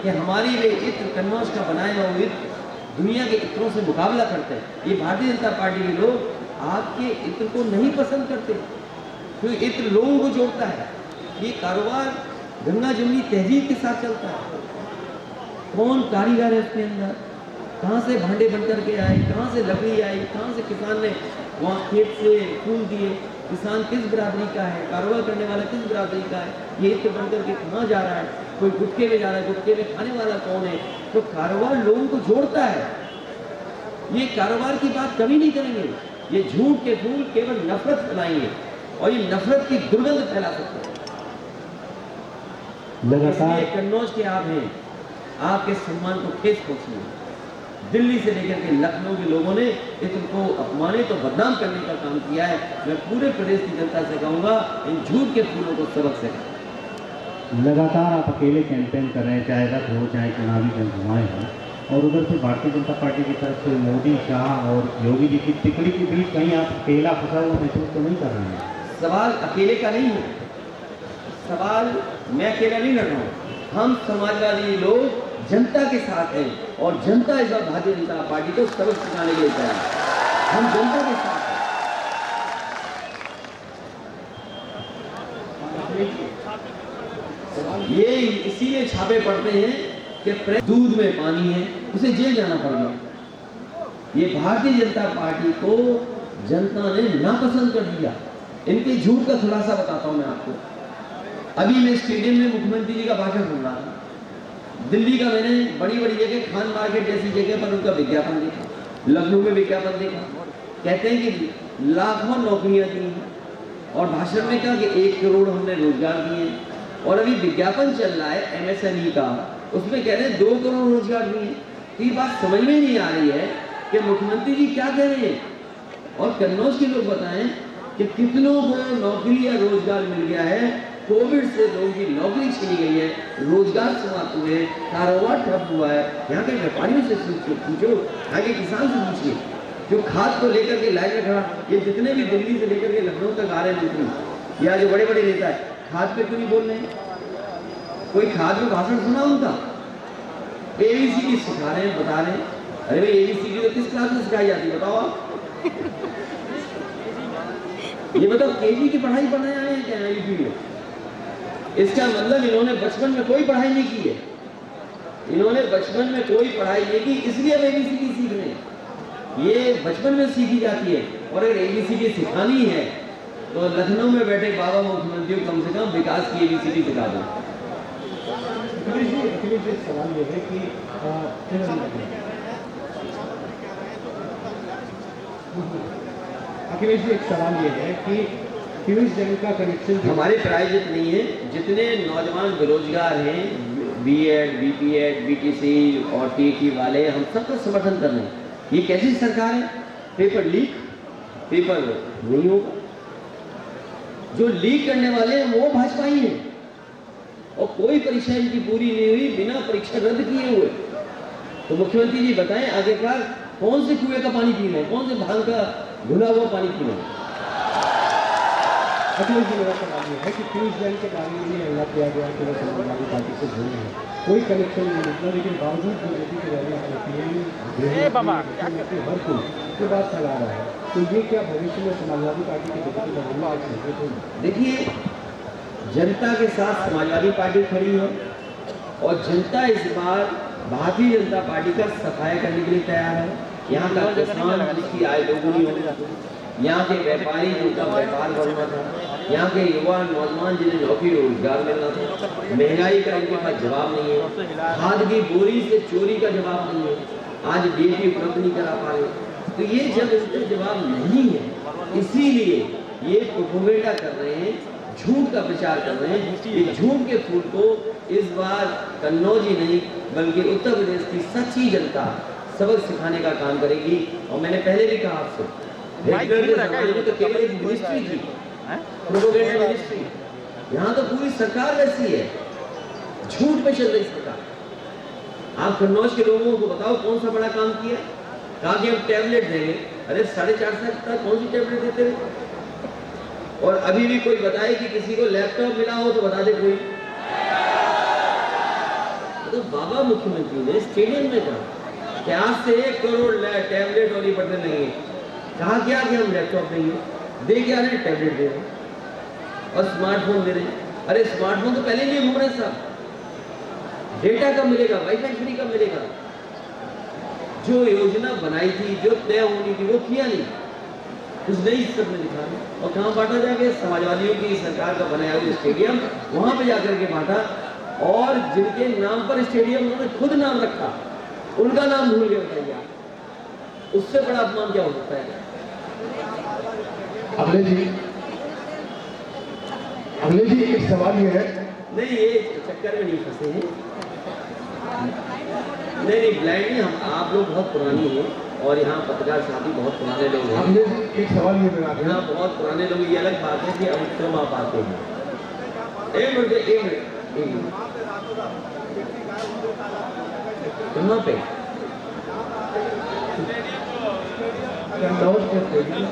कि हमारी वे इत्र, कन्नौज का बनाया हुआ इत्र दुनिया के इत्रों से मुकाबला करते हैं। ये भारतीय जनता पार्टी के लोग आपके इत्र को नहीं पसंद करते क्योंकि इत्र लोगों को जोड़ता है। ये कारोबार गंगा जमुनी तहजीब के साथ चलता है। कौन कारीगर है उसके अंदर, कहाँ से भांडे बन करके आए, कहाँ से लकड़ी आई, कहाँ से किसान ने वहाँ खेत से फूल दिए, किसान किस बिरादरी का है, कारोबार करने वाला किस बिरादरी का है, ये इत्र बन करके कहाँ जा रहा है, कोई गुटके में जा रहा है, गुटके में खाने वाला कौन है। तो कारोबार लोगों को जोड़ता है। ये कारोबार की बात कभी नहीं करेंगे। ये झूठ के फूल केवल नफरत फैलाएंगे और ये नफरत की दुर्गंध फैला सकते हैं। लगातार कन्नौज के आप हैं, आपके सम्मान को ठेस पहुंची है। दिल्ली से लेकर के लखनऊ के लोगों ने इनको अपमानित और बदनाम करने का काम किया है। मैं पूरे प्रदेश की जनता से कहूँगा इन झूठ के फूलों को सबक सिखाएं। लगातार आप अकेले कैंपेन कर रहे हैं, चाहे रथ हो चाहे चुनावी जनसभाएं हों, और उधर से भारतीय जनता पार्टी की तरफ से मोदी, शाह और योगी जी की टिकड़ी के बीच कहीं आप अकेला फंसा हुआ महसूस तो नहीं कर रहे हैं? सवाल अकेले का नहीं है, सवाल मैं अकेला नहीं लड़ रहा हूँ। हम समाजवादी लोग जनता के साथ हैं और जनता इस बार भारतीय जनता पार्टी को सबक सिखाने के लिए तैयार है। हम जनता के साथ हैं। ये इसीलिए छापे पड़ते हैं कि दूध में पानी है, उसे जेल जाना पड़ गया। ये भारतीय जनता पार्टी को जनता ने नापसंद कर दिया। इनके झूठ का खुलासा बताता हूं मैं आपको। अभी मैं स्टेडियम में मुख्यमंत्री जी का भाषण सुन रहा था। दिल्ली का मैंने बड़ी बड़ी जगह, खान मार्केट जैसी जगह पर उनका विज्ञापन देखा, लखनऊ में विज्ञापन देखा। कहते हैं कि लाखों नौकरियां दी और भाषण में कहा कि 1 करोड़ हमने रोजगार दिए। और अभी विज्ञापन चल रहा है MSME का, उसमें कह रहे हैं 2 करोड़ रोजगार दिए। तो ये बात समझ में नहीं आ रही है कि मुख्यमंत्री जी क्या कह रहे हैं। और कन्नौज के लोग बताएं कि कितनों को नौकरी या रोजगार मिल गया है। कोविड से लोगों की नौकरी छीनी गई है, रोजगार समाप्त हुए, कारोबार ठप हुआ है। यहाँ के व्यापारियों से पूछो, यहाँ के किसान से पूछिए जो खाद को लेकर के लाइन में खड़ा। ये जितने भी दिल्ली से लेकर के लखनऊ तक आ रहे हैं मंत्री या जो बड़े बड़े नेता है, खाद पे क्यों नहीं बोल रहे हैं? कोई खाद में भाषण सुना उनका? ABCD सिखा रहे हैं, बता रहे हैं। अरे भाई ABCD तो किस क्लास में सिखाई जाती है बताओ आप? ये बताओ KG की पढ़ाई पढ़ने आए हैं क्या यूपी में? इसका मतलब इन्होंने बचपन में कोई पढ़ाई नहीं की है। इन्होंने बचपन में कोई पढ़ाई नहीं की, इसलिए अब ABCD सीख रहे हैं। ये बचपन में सीखी जाती है। और अगर ABCD सिखानी है तो लखनऊ में बैठे बाबा मुख्यमंत्री को कम से कम विकास की ABCD सिखा दो। सवाल ये है कि अखिलेश जी, एक सवाल ये है कि पीयूष जैन का कनेक्शन हमारे प्रायोजित नहीं है। जितने नौजवान बेरोजगार हैं, BEd, BPEd, BTC और TET वाले, हम सबका समर्थन कर रहे हैं। ये कैसी सरकार है? पेपर लीक, पेपर नहीं होगा। जो लीक करने वाले हैं वो भाजपा ही है। और कोई परीक्षा इनकी पूरी नहीं हुई, बिना परीक्षा रद्द किए हुए। तो मुख्यमंत्री जी बताएं आखिरकार कौन से कुएं का पानी पी रहे हैं, कौन से भांग का घुला हुआ पानी पी रहे हैं? अखिलेश जी, मेरा सवाल ये है कि पीयूष जैन के बारे में ये हल्ला किया गया कि वो समाजवादी पार्टी से जुड़े हैं, कोई कनेक्शन नहीं निकला, लेकिन बावजूद बीजेपी की रैली हर कोई ये बात फैला रहा है। तो ये क्या भविष्य में समाजवादी पार्टी की टिकट बढ़ने का संकेत होगा? देखिए, जनता के साथ समाजवादी पार्टी खड़ी है और जनता इस बार भारतीय जनता पार्टी का सफाया करने के लिए तैयार है। यहाँ का किसान जिसकी आय दोगुनी हो, यहाँ के व्यापारी जिनका व्यापार बढ़ना था, यहाँ के युवा नौजवान जिन्हें नौकरी रोजगार मिलना था, महंगाई का इनके पास जवाब नहीं है, खाद की बोरी से चोरी का जवाब नहीं है, आज DAP उपलब्ध नहीं करा पा रहे। तो ये जब इसका जवाब नहीं है, इसीलिए ये प्रोपेगेंडा कर रहे हैं, झूठ का प्रचार कर रहे हैं। ये झूठ के फूल को इस बार कन्नौज ही नहीं बल्कि उत्तर प्रदेश की सच्ची जनता सबक सिखाने का काम करेगी। और मैंने पहले भी कहा आपसे, तो केवल एक मिनिस्ट्री थी, प्रोपेगेंडा मिनिस्ट्री। यहाँ तो पूरी सरकार वैसी है, झूठ पे चल रही सरकार। आप कन्नौज के लोगों को बताओ कौन सा बड़ा काम किया? कहा कि हम टैबलेट देंगे। अरे 4.5 साल तक कौन सी टैबलेट देते हैं? और अभी भी कोई बताए कि किसी को लैपटॉप मिला हो तो बता दे कोई। तो बाबा मुख्यमंत्री ने स्टेडियम में कहा कि आज से 1 करोड़ टैबलेट और ये बटन नहीं है। कहा क्या कि हम लैपटॉप देंगे, दे क्या रहे? टैबलेट दे रहे और स्मार्टफोन दे रहे। अरे स्मार्टफोन तो पहले लिए घूम रहे साहब। डेटा कब मिलेगा? वाईफाई फ्री कब मिलेगा? जो योजना बनाई थी, जो तय होनी थी, वो किया नहीं, कुछ नहीं सबने दिखा। और कहाँ बांटा जाके? समाजवादियों की सरकार का बनाया हुआ स्टेडियम, वहां पे जाकर के बांटा। और जिनके नाम पर स्टेडियम उन्होंने खुद नाम रखा, उनका नाम भूल गए। बताइए उससे बड़ा अपमान क्या हो सकता है? अखिलेश जी, एक सवाल ये है। नहीं, ये चक्कर में नहीं फंसे हैं। नहीं, ब्लाइंड नहीं। हम आप लोग बहुत पुरानी हैं और यहाँ पत्रकार साथी बहुत पुराने लोग हैं। अखिलेश जी, एक सवाल ये मेरा, यहाँ बहुत पुराने लोग, ये अलग बात है कि अब क्यों आप आते हैं। एक मिनट कहाँ पे? कन्नौज के स्टेडियम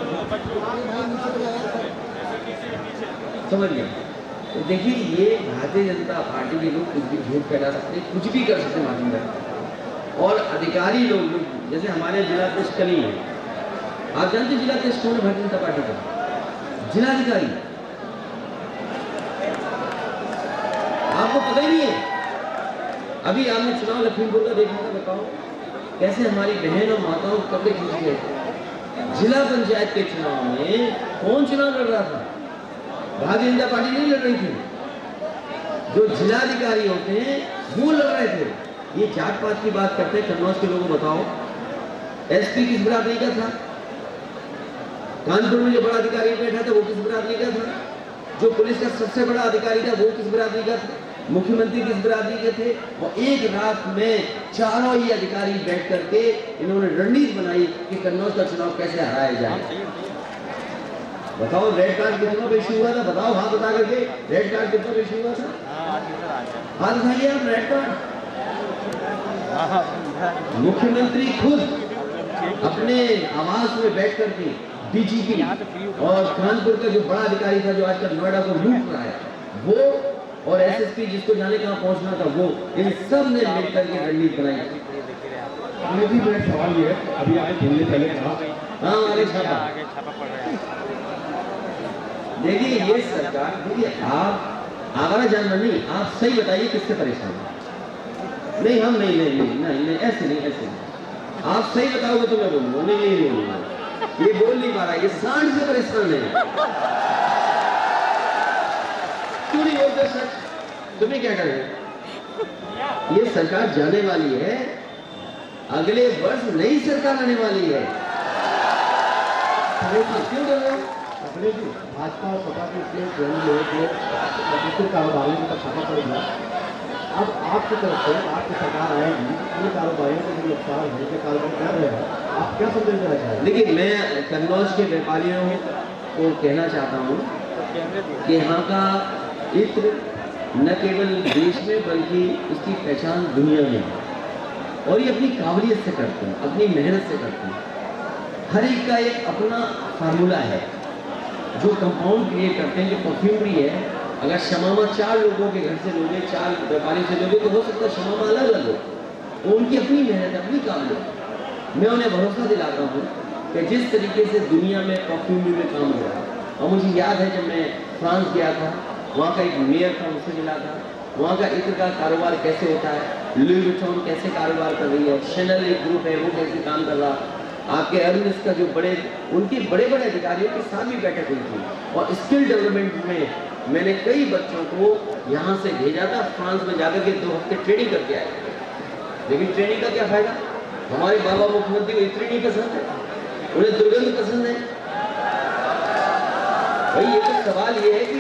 समझ गया। तो देखिए ये भारतीय जनता पार्टी के लोग कुछ भी झूठ फैला सकते, कुछ भी कर सकते मालूम है। और अधिकारी लोग जैसे हमारे जिला अध्यक्ष कली है, आप जानते जिला अध्यक्ष कौन है भारतीय जनता पार्टी का? जिलाधिकारी। आपको पता ही नहीं है। अभी आपने चुनाव लखीमपुर का देखा था, बताओ कैसे हमारी बहन और माताओं को कपड़े खींच गए। जिला पंचायत के चुनाव में कौन चुनाव लड़ रहा था? भारतीय जनता पार्टी नहीं लड़ रही थी, जो जिलाधिकारी होते हैं वो लड़ रहे थे। ये जात पात की बात करते हैं। कन्नौज के लोगों को बताओ एसपी किस बिरादरी का था? कानपुर में जो बड़ा अधिकारी बैठा था वो किस बिरादरी का था? जो पुलिस का सबसे बड़ा अधिकारी था वो किस बिरादरी का था? मुख्यमंत्री किस बिरादरी के थे? और एक रात में चारों ही अधिकारी बैठ करके इन्होंने रणनीति बनाई कि कन्नौज का चुनाव कैसे हराया जाए। बताओ रेड कार्ड कितना पेश हुआ था? बताओ हाथ उठा करके रेड कार्ड कितना पेश हुआ था? हाथ उठाइए आप। रेड कार्ड मुख्यमंत्री खुद अपने आवास में बैठ करके डीजीपी और कानपुर का जो बड़ा अधिकारी था जो आजकल नोएडा को लूट रहा है वो, और एसएसपी जिसको जाने कहाँ पहुंचना था वो, इन सब ने मिलकर के रणनीति बनाई। ये भी मेरा सवाल ये है, अभी आए दिल्ली पहले कहा हाँ आगे छापा। देखिए ये सरकार, देखिए आप आवारा जानना नहीं, आप सही बताइए किससे परेशान है? नहीं हम नहीं ऐसे नहीं। आप सही बताओगे तो मैं बोलूंगा, नहीं बोलूंगा। ये बोल नहीं पा रहा, ये सांड से परेशान है। क्यों नहीं बोलते सच? तुम्हें क्या करें? ये सरकार जाने वाली है, अगले वर्ष नई सरकार आने वाली है। क्यों डर रहे हो? अपने जी भाजपा और सपा के इसलिए जो कारोबारियों का छापा पड़ेगा। अब आपकी तरफ से आपकी सरकार आएगी, ये कारोबारियों को जो नुकसान है, जो कारोबार कर रहे हैं, आप क्या संदेश देना चाहेंगे? देखिए मैं कन्नौज के व्यापारियों को कहना चाहता हूँ कि यहाँ का इत्र न केवल देश में बल्कि उसकी पहचान दुनिया में है। और ये अपनी काबिलियत से करते हैं, अपनी मेहनत से करते हैं। हर एक का एक अपना फार्मूला है। जो कंपाउंड क्रिएट करते हैं, जो परफ्यूमरी है, अगर शमामा 4 लोगों के घर से लोगे, 4 व्यापारी से लोगे तो हो सकता है शमामा अलग अलग हो। तो उनकी अपनी मेहनत, अपनी काबिलियत। मैं उन्हें भरोसा दिलाता हूँ कि जिस तरीके से दुनिया में परफ्यूमरी में काम हो रहा है, और मुझे याद है जब मैं फ्रांस गया था, वहाँ का एक मेयर था, मुझसे मिला था, वहाँ का इत्र का कारोबार कैसे होता है, लुई विटॉन कैसे कारोबार कर रही है, शैनल एक ग्रुप है वो कैसे काम कर रहा, आपके अर्निस का जो उनके बड़े बड़े अधिकारियों के साथ भी बैठक हुई थी। और स्किल डेवलपमेंट में मैंने कई बच्चों को यहाँ से भेजा था, फ्रांस में जाकर के 2 हफ्ते ट्रेनिंग करके आए। लेकिन ट्रेनिंग का क्या फायदा? हमारे बाबा मुख्यमंत्री को इत्र नहीं पसंद है, उन्हें दुर्गंध पसंद है। भाई ये तो सवाल ये है कि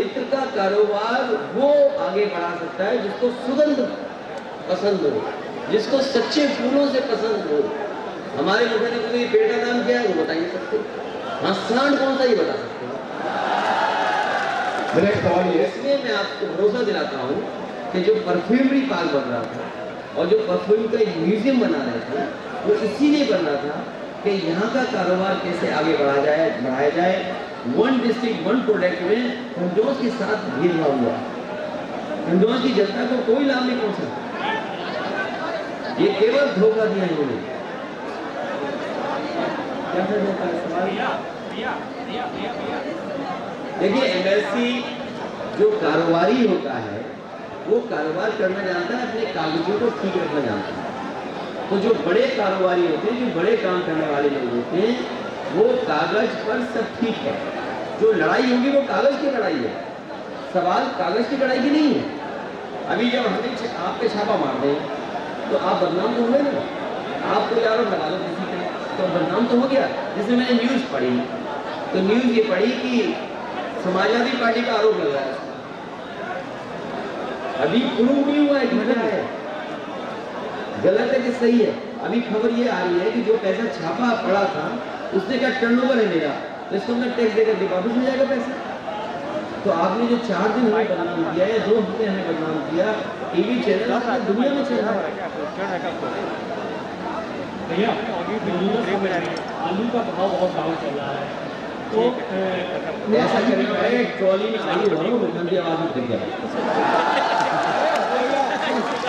इत्र का कारोबार वो आगे बढ़ा सकता है जिसको सुगंध पसंद हो, जिसको सच्चे फूलों से पसंद हो। हमारे मुख्यमंत्री को पेड़ का नाम क्या है वो बता नहीं सकते। हाँ सांड कौन सा ये बता सकते हो। मेरा एक सवाल ये है, इसलिए मैं आपको भरोसा दिलाता हूँ कि जो परफ्यूमरी पार्क बन रहा था और जो परफ्यूम का एक म्यूजियम बना रहे थे, वो इसीलिए बन रहा था कि यहाँ का कारोबार कैसे आगे बढ़ाया जाए। 1 डिस्ट्रिक्ट 1 प्रोडक्ट में कन्नौज के साथ भेदभाव हुआ। कन्नौज की जनता को कोई लाभ नहीं पहुंचा, ये केवल धोखा दिया इन्होंने। देखिए एमएलसी जो कारोबारी होता है वो कारोबार करना जानता है, अपने कागजों को ठीक रखना जानता है। तो जो बड़े कारोबारी होते हैं, जो बड़े काम करने वाले लोग होते हैं, वो कागज पर सब ठीक है। जो लड़ाई होगी वो कागज की लड़ाई है, सवाल कागज की लड़ाई की नहीं है। अभी जब हमें आप पे छापा मार दें तो आप बदनाम तो हुए ना, आपको यार लगा दो किसी पे तो बदनाम तो हो गया। जैसे मैंने न्यूज़ पढ़ी तो न्यूज़ ये पढ़ी कि समाजवादी पार्टी का आरोप लग रहा है, अभी प्रूव नहीं हुआ है झूठा है, गलत है कि सही है। अभी खबर ये आ रही है कि जो पैसा छापा पड़ा था उसने क्या टर्नओवर है मेरा, तो इसको मैं टैक्स देकर वापस मिल जाएगा पैसा। तो आपने जो 4 दिन हमें बदनाम किया है, 2 हफ्ते हमें बदनाम किया, टीवी चैनल दुनिया में चल रहा है। भैया आलू का भाव बहुत डाउन चल रहा है, तो ऐसा करना पड़ेगा, ट्रॉली में आलू भरो, मुख्यमंत्री आवाज में दिख जाए।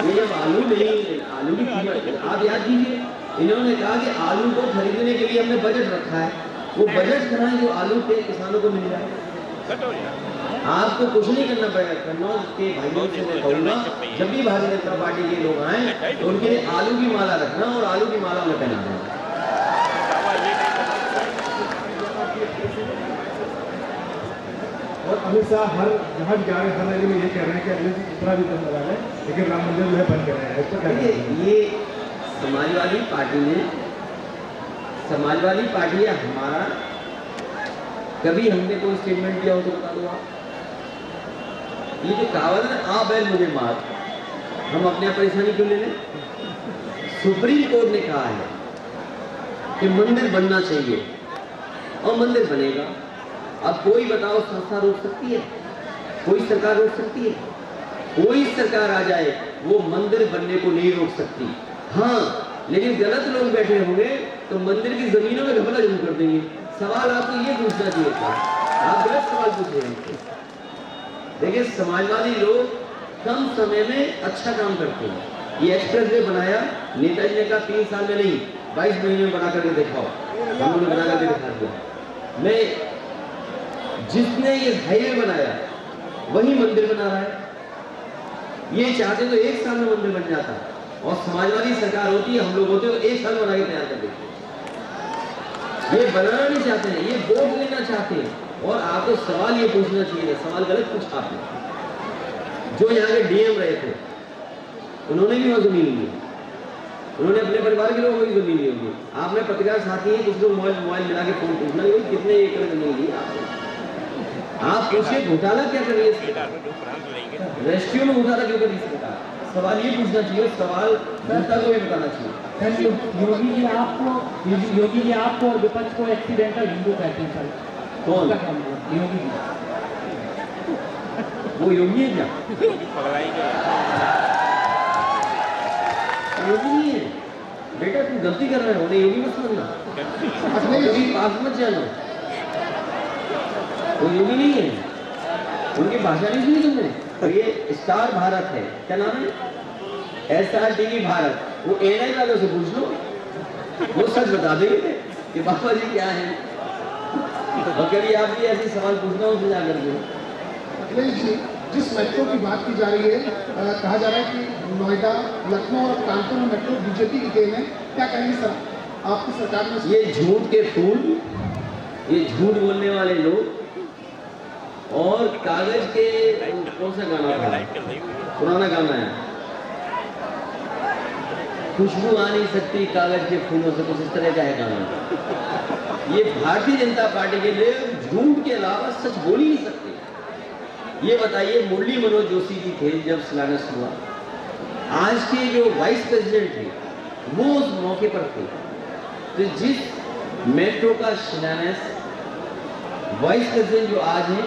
ये जब आलू नहीं, आलू की कीमत आप याद कीजिए, इन्होंने कहा कि आलू को खरीदने के लिए हमने बजट रखा है, वो बजट कराएं जो आलू के किसानों को मिल जाए। आपको कुछ नहीं करना पड़ेगा। कन्नौज के भाइयों से मैं कहूँगा, जब भी भारतीय जनता पार्टी के लोग आए तो उनके लिए आलू की माला रखना और आलू की माला उन्हें पहना देना। और अमित शाह हर जहाँ भी जा रहे हैं हर रैली में ये कह रहे हैं कि अगले जितना भी दस लगा लें, लेकिन राम मंदिर जो है बंद कर रहे हैं। इस पर क्या कहना है? ये समाजवादी पार्टी ने, समाजवादी पार्टी या हमारा, कभी हमने कोई स्टेटमेंट दिया हो तो बता दो आप। ये जो कहावत है ना, आ बैल मुझे मार, हम अपने आप परेशानी क्यों ले लें? सुप्रीम कोर्ट ने कहा है कि मंदिर बनना चाहिए और मंदिर बनेगा। अब कोई बताओ संस्था रोक सकती है? कोई सरकार रोक सकती है? कोई सरकार आ जाए वो मंदिर बनने को नहीं रोक सकती। हाँ, लेकिन गलत लोग बैठे होंगे तो मंदिर की जमीनों में घपला जरूर कर देंगे। सवाल आपको ये पूछना चाहिए था, आप गलत सवाल पूछ रहे हैं। देखिए, समाजवादी लोग कम समय में अच्छा काम करते हैं। ये एक्सप्रेस वे बनाया, नेताजी ने कहा 3 साल में नहीं 22 महीने में बना करके दिखाओ, हम लोगों ने बना करके दिखा दिया। मैं, जिसने ये हाईवे बनाया वही मंदिर बना रहा है। ये चाहते तो 1 साल में मंदिर बन जाता, और समाजवादी सरकार होती है, हम लोग होते तो 1 साल बना के तैयार कर देते। ये बनाना नहीं चाहते हैं, ये वोट लेना चाहते हैं। और आपको सवाल ये पूछना चाहिए, सवाल गलत पूछा आपने। जो यहाँ के डीएम रहे थे उन्होंने भी वहाँ जमीन ली, उन्होंने अपने परिवार के लोगों की जमीन ली होगी। आपने पत्रकार साथी है, कुछ लोग मोबाइल मिला के फोन पूछना कितने एकड़ जमीन ली आपने। आप पूछिए घोटाला क्या कर रही है, रेस्क्यू में घोटाला क्यों कर रही है सरकार? सवाल ये पूछना चाहिए, सवाल जनता को भी बताना चाहिए। योगी जी आपको और विपक्ष को एक्सीडेंटल हिंदू कहते हैं सर। कौन? योगी जी। वो योगी है क्या? योगी नहीं है बेटा, तुम गलती कर रहे हो, उन्हें योगी मत समझना, योगी पास मत जाना। वो योगी नहीं है, उनकी भाषा नहीं सुनी तुमने? तो ये स्टार भारत है, क्या नाम है? SRTV भारत। वो एएनआई वालों से पूछ लो, वो सच बता देंगे कि बाबा जी क्या है। और कभी आप भी ऐसे सवाल पूछना उनसे जाकर के। अखिलेश जी, जिस मेट्रो की बात की जा रही है, कहा जा रहा है कि नोएडा, लखनऊ और कानपुर में मेट्रो बीजेपी की देन है, क्या कहेंगे सर आपकी सरकार में? ये झूठ के फूल, ये झूठ बोलने वाले लोग, और कागज के, कौन सा गाना था, पुराना गाना है, खुशबू आ नहीं सकती कागज के फूलों से, कुछ इस तरह का है गाना। ये भारतीय जनता पार्टी के लिए झूठ के अलावा सच बोल ही नहीं सकते। ये बताइए, मुरली मनोज जोशी जी थे जब शिलान्यास हुआ, आज के जो वाइस प्रेसिडेंट थे वो उस मौके पर थे। तो जिस मेट्रो का शिलान्यास वाइस प्रेसिडेंट जो आज है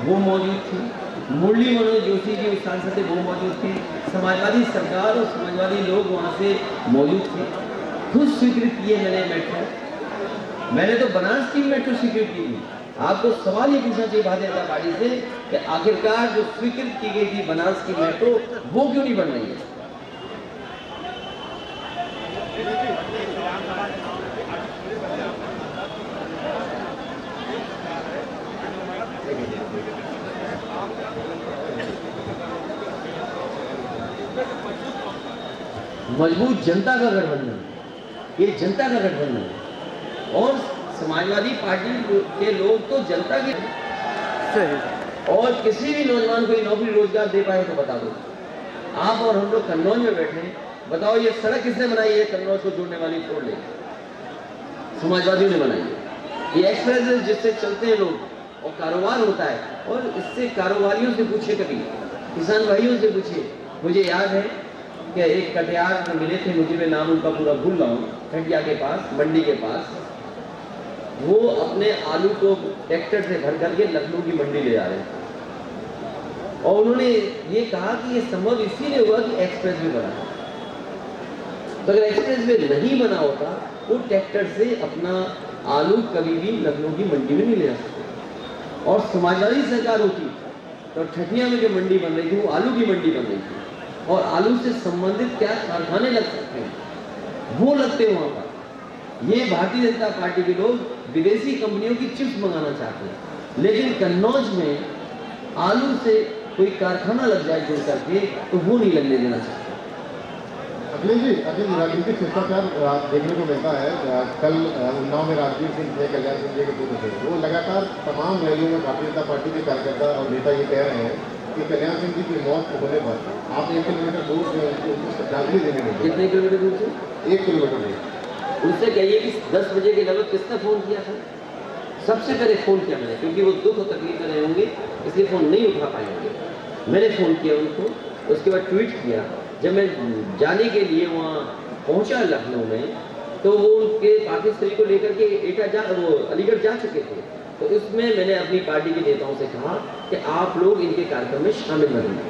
वो मौजूद थे, मुरली मनोज जोशी जी उस सांसद थे, वो मौजूद थे, समाजवादी सरकार और समाजवादी लोग वहाँ से मौजूद थे। खुद स्वीकृत किए मैंने मेट्रो, मैंने तो बनारस की मेट्रो स्वीकृत की थी। आपको सवाल ये पूछना चाहिए भारतीय जनता पार्टी से कि आखिरकार जो स्वीकृत की गई थी बनारस की मेट्रो, वो क्यों नहीं बन रही है? मजबूत जनता का गठबंधन, ये जनता का गठबंधन है, और समाजवादी पार्टी के लोग तो जनता के, और किसी भी नौजवान को नौकरी रोजगार दे पाए तो बता दो। आप और हम लोग कन्नौज में बैठे, बताओ ये सड़क किसने बनाई है? कन्नौज को जोड़ने वाली 4 लेन समाजवादियों ने बनाई है। ये एक्सप्रेस जिससे चलते हैं लोग और कारोबार होता है, और इससे कारोबारियों से पूछे, कभी किसान भाइयों से पूछिए। मुझे याद है कि एक कटियार में मिले थे, मुझे मैं नाम उनका पूरा भूल रहा हूँ, खटिया के पास, मंडी के पास, वो अपने आलू को ट्रैक्टर से भर करके लखनऊ की मंडी ले जा रहे थे, और उन्होंने ये कहा कि ये संभव इसीलिए हुआ कि एक्सप्रेस वे बना। तो अगर एक्सप्रेस वे नहीं बना होता वो ट्रैक्टर से अपना आलू कभी भी लखनऊ की मंडी में नहीं ले जा सकते। और समाजवादी सरकार होती तो ठठिया में जो मंडी बन रही थी वो आलू की मंडी बन रही थी और आलू से संबंधित क्या कारखाने लग सकते हैं वो लगते हैं वहाँ पर। ये भारतीय जनता पार्टी के लोग विदेशी कंपनियों की चिप्स मंगाना चाहते हैं, लेकिन कन्नौज में आलू से कोई कारखाना लग जाए जुड़ करके तो वो नहीं लगने देना चाहते। अखिलेश जी, राजनीतिक शिष्टाचार देखने को मिलता है। कल उन्नाव में राजवीर सिंह थे, कल्याण सिंह जी के पुत्र थे, वो लगातार तमाम रैलियों में भारतीय जनता पार्टी के कार्यकर्ता और नेता ये कह रहे हैं कि कल्याण सिंह जी की मौत होने पर आप 1 किलोमीटर दूर से उनको श्रद्धांजलि देने लगे। कितने किलोमीटर दूर से? 1 किलोमीटर दूर। उनसे कहिए कि 10 बजे के लगभग किसने फ़ोन किया था? सबसे पहले फ़ोन किया मैंने, क्योंकि वो दुख और तकलीफ में रहे होंगे इसलिए फ़ोन नहीं उठा पाएंगे। मैंने फ़ोन किया उनको, उसके बाद ट्वीट किया। जब मैं जाने के लिए वहाँ पहुँचा लखनऊ में तो वो उनके पार्थिव शरीर को लेकर के वो अलीगढ़ जा चुके थे। तो उसमें मैंने अपनी पार्टी के नेताओं से कहा कि आप लोग इनके कार्यक्रम में शामिल न रहें।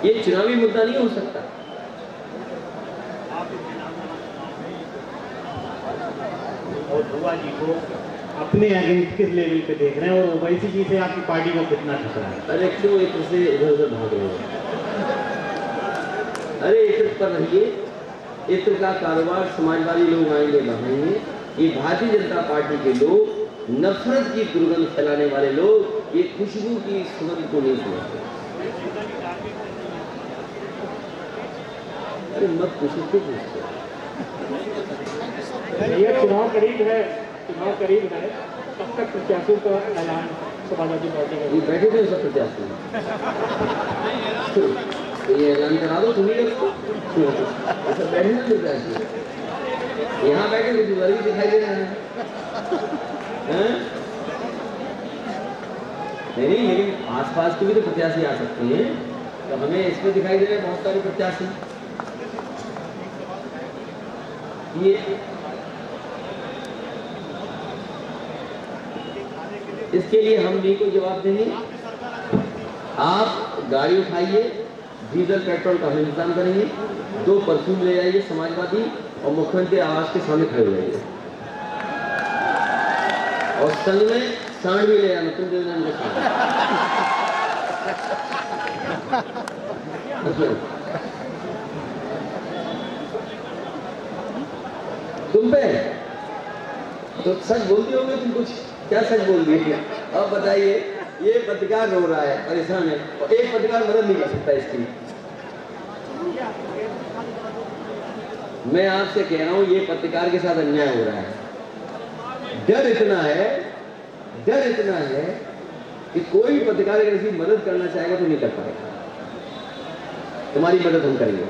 ये चुनावी मुद्दा नहीं हो सकता। और बुआ जी को अपने अगेंस्ट किस लेवल पे देख रहे हैं और ओवैसी जी से आपकी पार्टी को कितना खतरा है? अरे क्यों एक से इधर उधर भाग रहे हो? अरे इत्र पर रहिए। इत्र का कारोबार समाजवादी लोग आएंगे बढ़ाएंगे। ये भारतीय जनता पार्टी के लोग, नफरत की दुर्गंध फैलाने वाले लोग, ये खुशबू की सुगंध को नहीं समझते। अरे मत पूछो, क्यों पूछते? ये चुनाव करीब है, चुनाव करीब है, कब तक प्रत्याशियों का ऐलान समाजवादी पार्टी का? ये बैठे थे सब प्रत्याशी, तो ये ऐलान करा दो तुम्हें लोग। ऐसा बैठे थे प्रत्याशी, यहाँ बैठे कुछ वर्ग दिखाई दे रहे हैं। नहीं, लेकिन आसपास के भी तो प्रत्याशी आ सकते हैं। तो हमें इसमें दिखाई दे रहे हैं बहुत सारे प्रत्याशी। ये इसके लिए हम भी कोई जवाब देंगे। आप गाड़ी उठाइए, डीजल पेट्रोल का हम इंतजाम करेंगे, 2 परफ्यूम ले जाइए समाजवादी और मुख्यमंत्री आवास के सामने खड़े हो जाइए और संग में सांड भी ले आना। तुम दे देना मुझे सांड। तुम पे तो सच बोलती होंगे तुम, कुछ क्या सच बोल दिए? अब बताइए, ये पत्रकार रो रहा है, परेशान है और एक पत्रकार मदद नहीं कर सकता इसकी। मैं आपसे कह रहा हूं ये पत्रकार के साथ अन्याय हो रहा है। डर इतना है कि कोई भी पत्रकार अगर इसकी मदद करना चाहेगा तो नहीं कर पाएगा। तुम्हारी मदद हम करेंगे।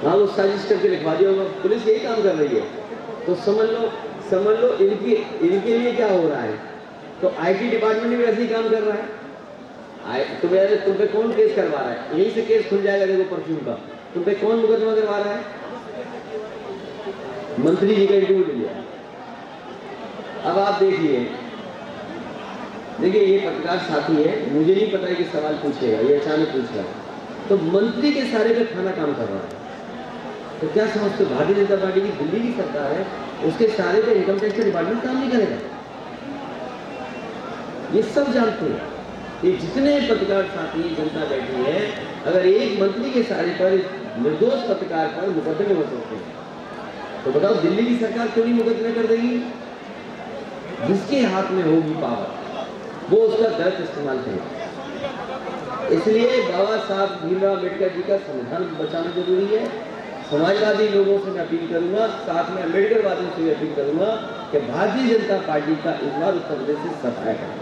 हाँ, वो साजिश करके लिखवा दिया होगा, पुलिस यही काम कर रही है। तो समझ लो इनके लिए क्या हो रहा है। तो आईटी डिपार्टमेंट भी ऐसे ही काम कर रहा है। तुम पे कौन केस करवा रहा है? यहीं से केस खुल जाएगा। देखो परफ्यूम का तुम पे कौन मुकदमा करवा रहा है? मंत्री जी का इंटरव्यू लिया। अब आप देखिए, ये पत्रकार साथी है, मुझे नहीं पता है कि सवाल पूछेगा, ये अचानक पूछ रहा है। तो मंत्री के सारे पे खाना काम कर रहा है। तो क्या समझते हो भारतीय जनता पार्टी की दिल्ली की सरकार है, उसके सारे पे इनकम टैक्स का डिपार्टमेंट काम नहीं करेगा? ये सब जानते हैं। ये जितने पत्रकार साथी जनता बैठी है, अगर एक मंत्री के सारे पर, निर्दोष पत्रकार पर मुकदमे हो सकते हैं, तो बताओ दिल्ली की सरकार क्यों नहीं मुकदमे कर देगी? जिसके हाथ में होगी पावर, वो उसका गलत इस्तेमाल करेगा। इसलिए बाबा साहब भीमराव अम्बेडकर जी का संविधान बचाना जरूरी है। समाजवादी लोगों से मैं अपील करूंगा, साथ में अम्बेडकर वादियों से भी अपील करूंगा कि भारतीय जनता पार्टी का इस बार उत्तर प्रदेश से सफाया करें।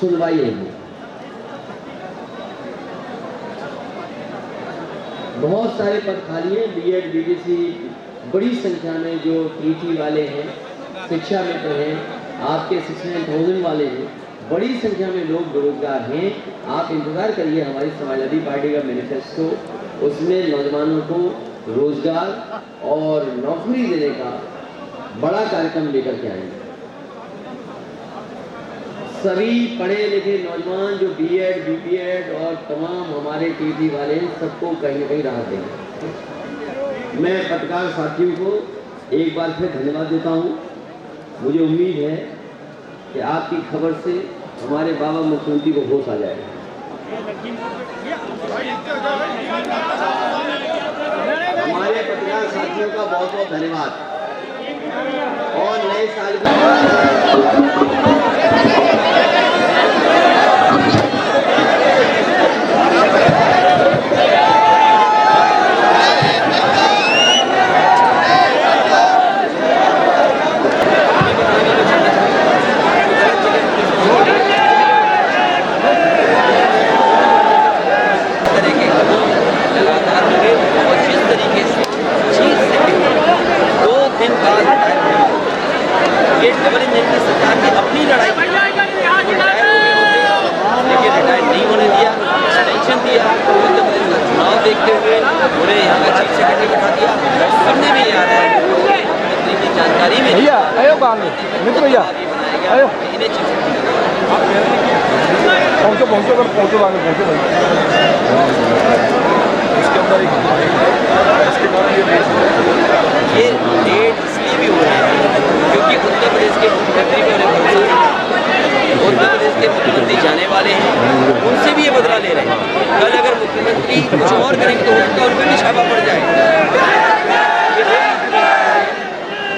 सुनवाई होगी। बहुत सारे पद खाली हैं, बीएड, बीडीसी, बड़ी संख्या में जो टीटी वाले हैं, शिक्षा मित्र हैं, आपके 69,000 वाले हैं, बड़ी संख्या में लोग बेरोजगार हैं। आप इंतजार करिए हमारी समाजवादी पार्टी का मैनिफेस्टो, उसमें नौजवानों को रोजगार और नौकरी देने का बड़ा कार्यक्रम लेकर के आएंगे। सभी पढ़े लिखे नौजवान जो बीएड, बीपीएड और तमाम हमारे टीटी वाले सबको कहीं न कहीं राहत देंगे। मैं पत्रकार साथियों को एक बार फिर धन्यवाद देता हूँ। मुझे उम्मीद है कि आपकी खबर से हमारे बाबा मुख्यमंत्री को होश आ जाएगा। हमारे पत्रकार साथियों का बहुत बहुत धन्यवाद और नए साल डबल इंजन की सरकार की अपनी लड़ाई लेकिन रिटायर नहीं होने दिया, एक्सटेंशन दिया, चुनाव देखते हुए पूरे यहाँ का चीफ सेक्रेटरी बैठा दिया। सुनने में आ रहा है मुख्यमंत्री की जानकारी में भैया आयो काम में मित्र भैया आयो इन्हें चीफ सेक्रेटरी पहुंचो पहुंचो कर पहुंचो आगे पहुंचो भाई। इसके अंदर इसके बाद ये डेट इसलिए भी हो रही है क्योंकि उत्तर प्रदेश के मुख्यमंत्री को उन्हें भरोसा है। उत्तर प्रदेश के मुख्यमंत्री जाने वाले हैं, उनसे भी ये बदला ले रहे हैं। कल अगर मुख्यमंत्री कुछ और करेंगे तो हो सकता है उन पर भी छापा पड़ जाए।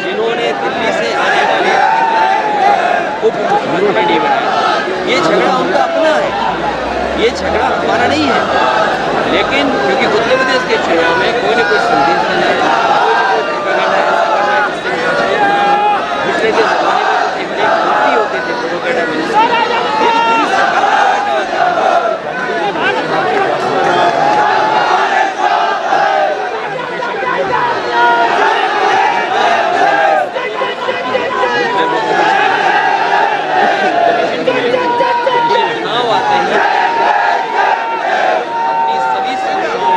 जिन्होंने दिल्ली से आने वाले उप मुख्यमंत्री नहीं बनाए, ये झगड़ा उनका अपना है, ये झगड़ा हमारा नहीं है। लेकिन क्योंकि उत्तर प्रदेश के चुनाव में कोई न कोई संदेश न जाए, पिछले के जमाने में मंत्री होते थे प्रोपेगेंडा मिनिस्टर, ये तो पूरी सरकार चुनाव आते हैं अपनी सभी संस्थाओं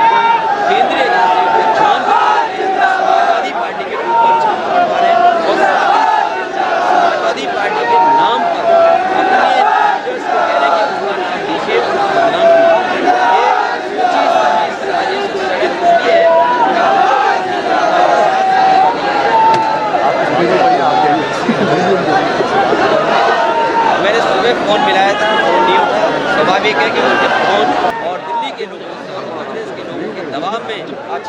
केंद्रीय एजेंसियों को जान समाजवादी पार्टी के ऊपर समाजवादी पार्टी के नाम पर अपने लीडर्स को कह रहे हैं कि उसका नाम दीजिए, उसका नाम ये सोची समझी साजिश शायद इसलिए है। मैंने सुबह फ़ोन मिलाया था, फ़ोन नहीं उठा। स्वाभाविक है कि उनके फ़ोन और दिल्ली के लोगों से और उत्तर प्रदेश के लोगों के दबाव में आज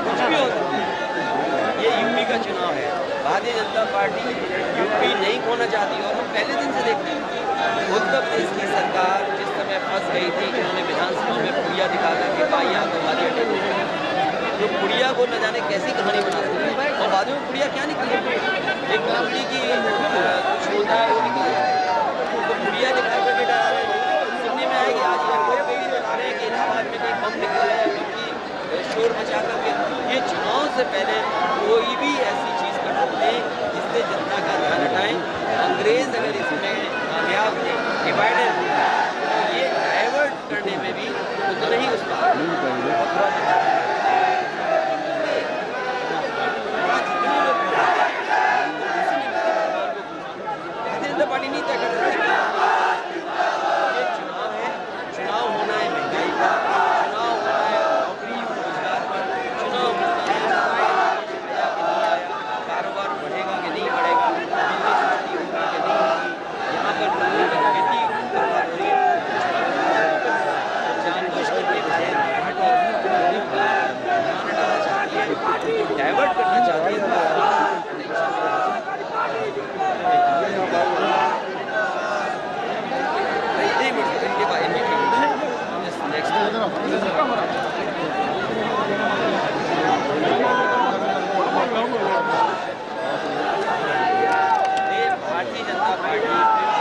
कुछ भी हो सकता है। ये यूपी का चुनाव है, भारतीय जनता पार्टी यूपी नहीं खोना चाहती और हम पहले दिन से देखते हैं उत्तर प्रदेश की सरकार जिस समय फंस गई थी, उन्होंने विधानसभा में पुड़िया दिखा करके कहा आतंकवादी अटैक, तो पुड़िया को न जाने कैसी कहानी बना दी और बाद में पुड़िया क्या निकली, एक गांधी की कुछ होता है वो निकल जाए, तो पुड़िया दिखा करके डरा रहे हैं। सुनने में आएगी आज कोई बता रहे हैं कि इलाहाबाद में कहीं बम निकला है, क्योंकि शोर मचा करके ये चुनाव से पहले कोई भी ऐसी चीज़ कर सकते हैं जिससे जनता का ध्यान हटाएं। अंग्रेज अगर इसमें कामयाब थे डिवाइडर, ये डाइवर्ट करने में भी उतना ही उस भारतीय जनता पार्टी नहीं तय कर सकती। ये चुनाव है, चुनाव होना है महंगाई का, चुनाव होना है नौकरी रोजगार पर, चुनाव होना है आया कि नहीं आया, कारोबार बढ़ेगा कि नहीं बढ़ेगा, बिजली सस्ती होगी कि नहीं होगी, यहाँ पर लोगों की खेती बर्बाद हो रही है, जानबूझ करके डाइवर्ट करना चाहती है। भारतीय जनता पार्टी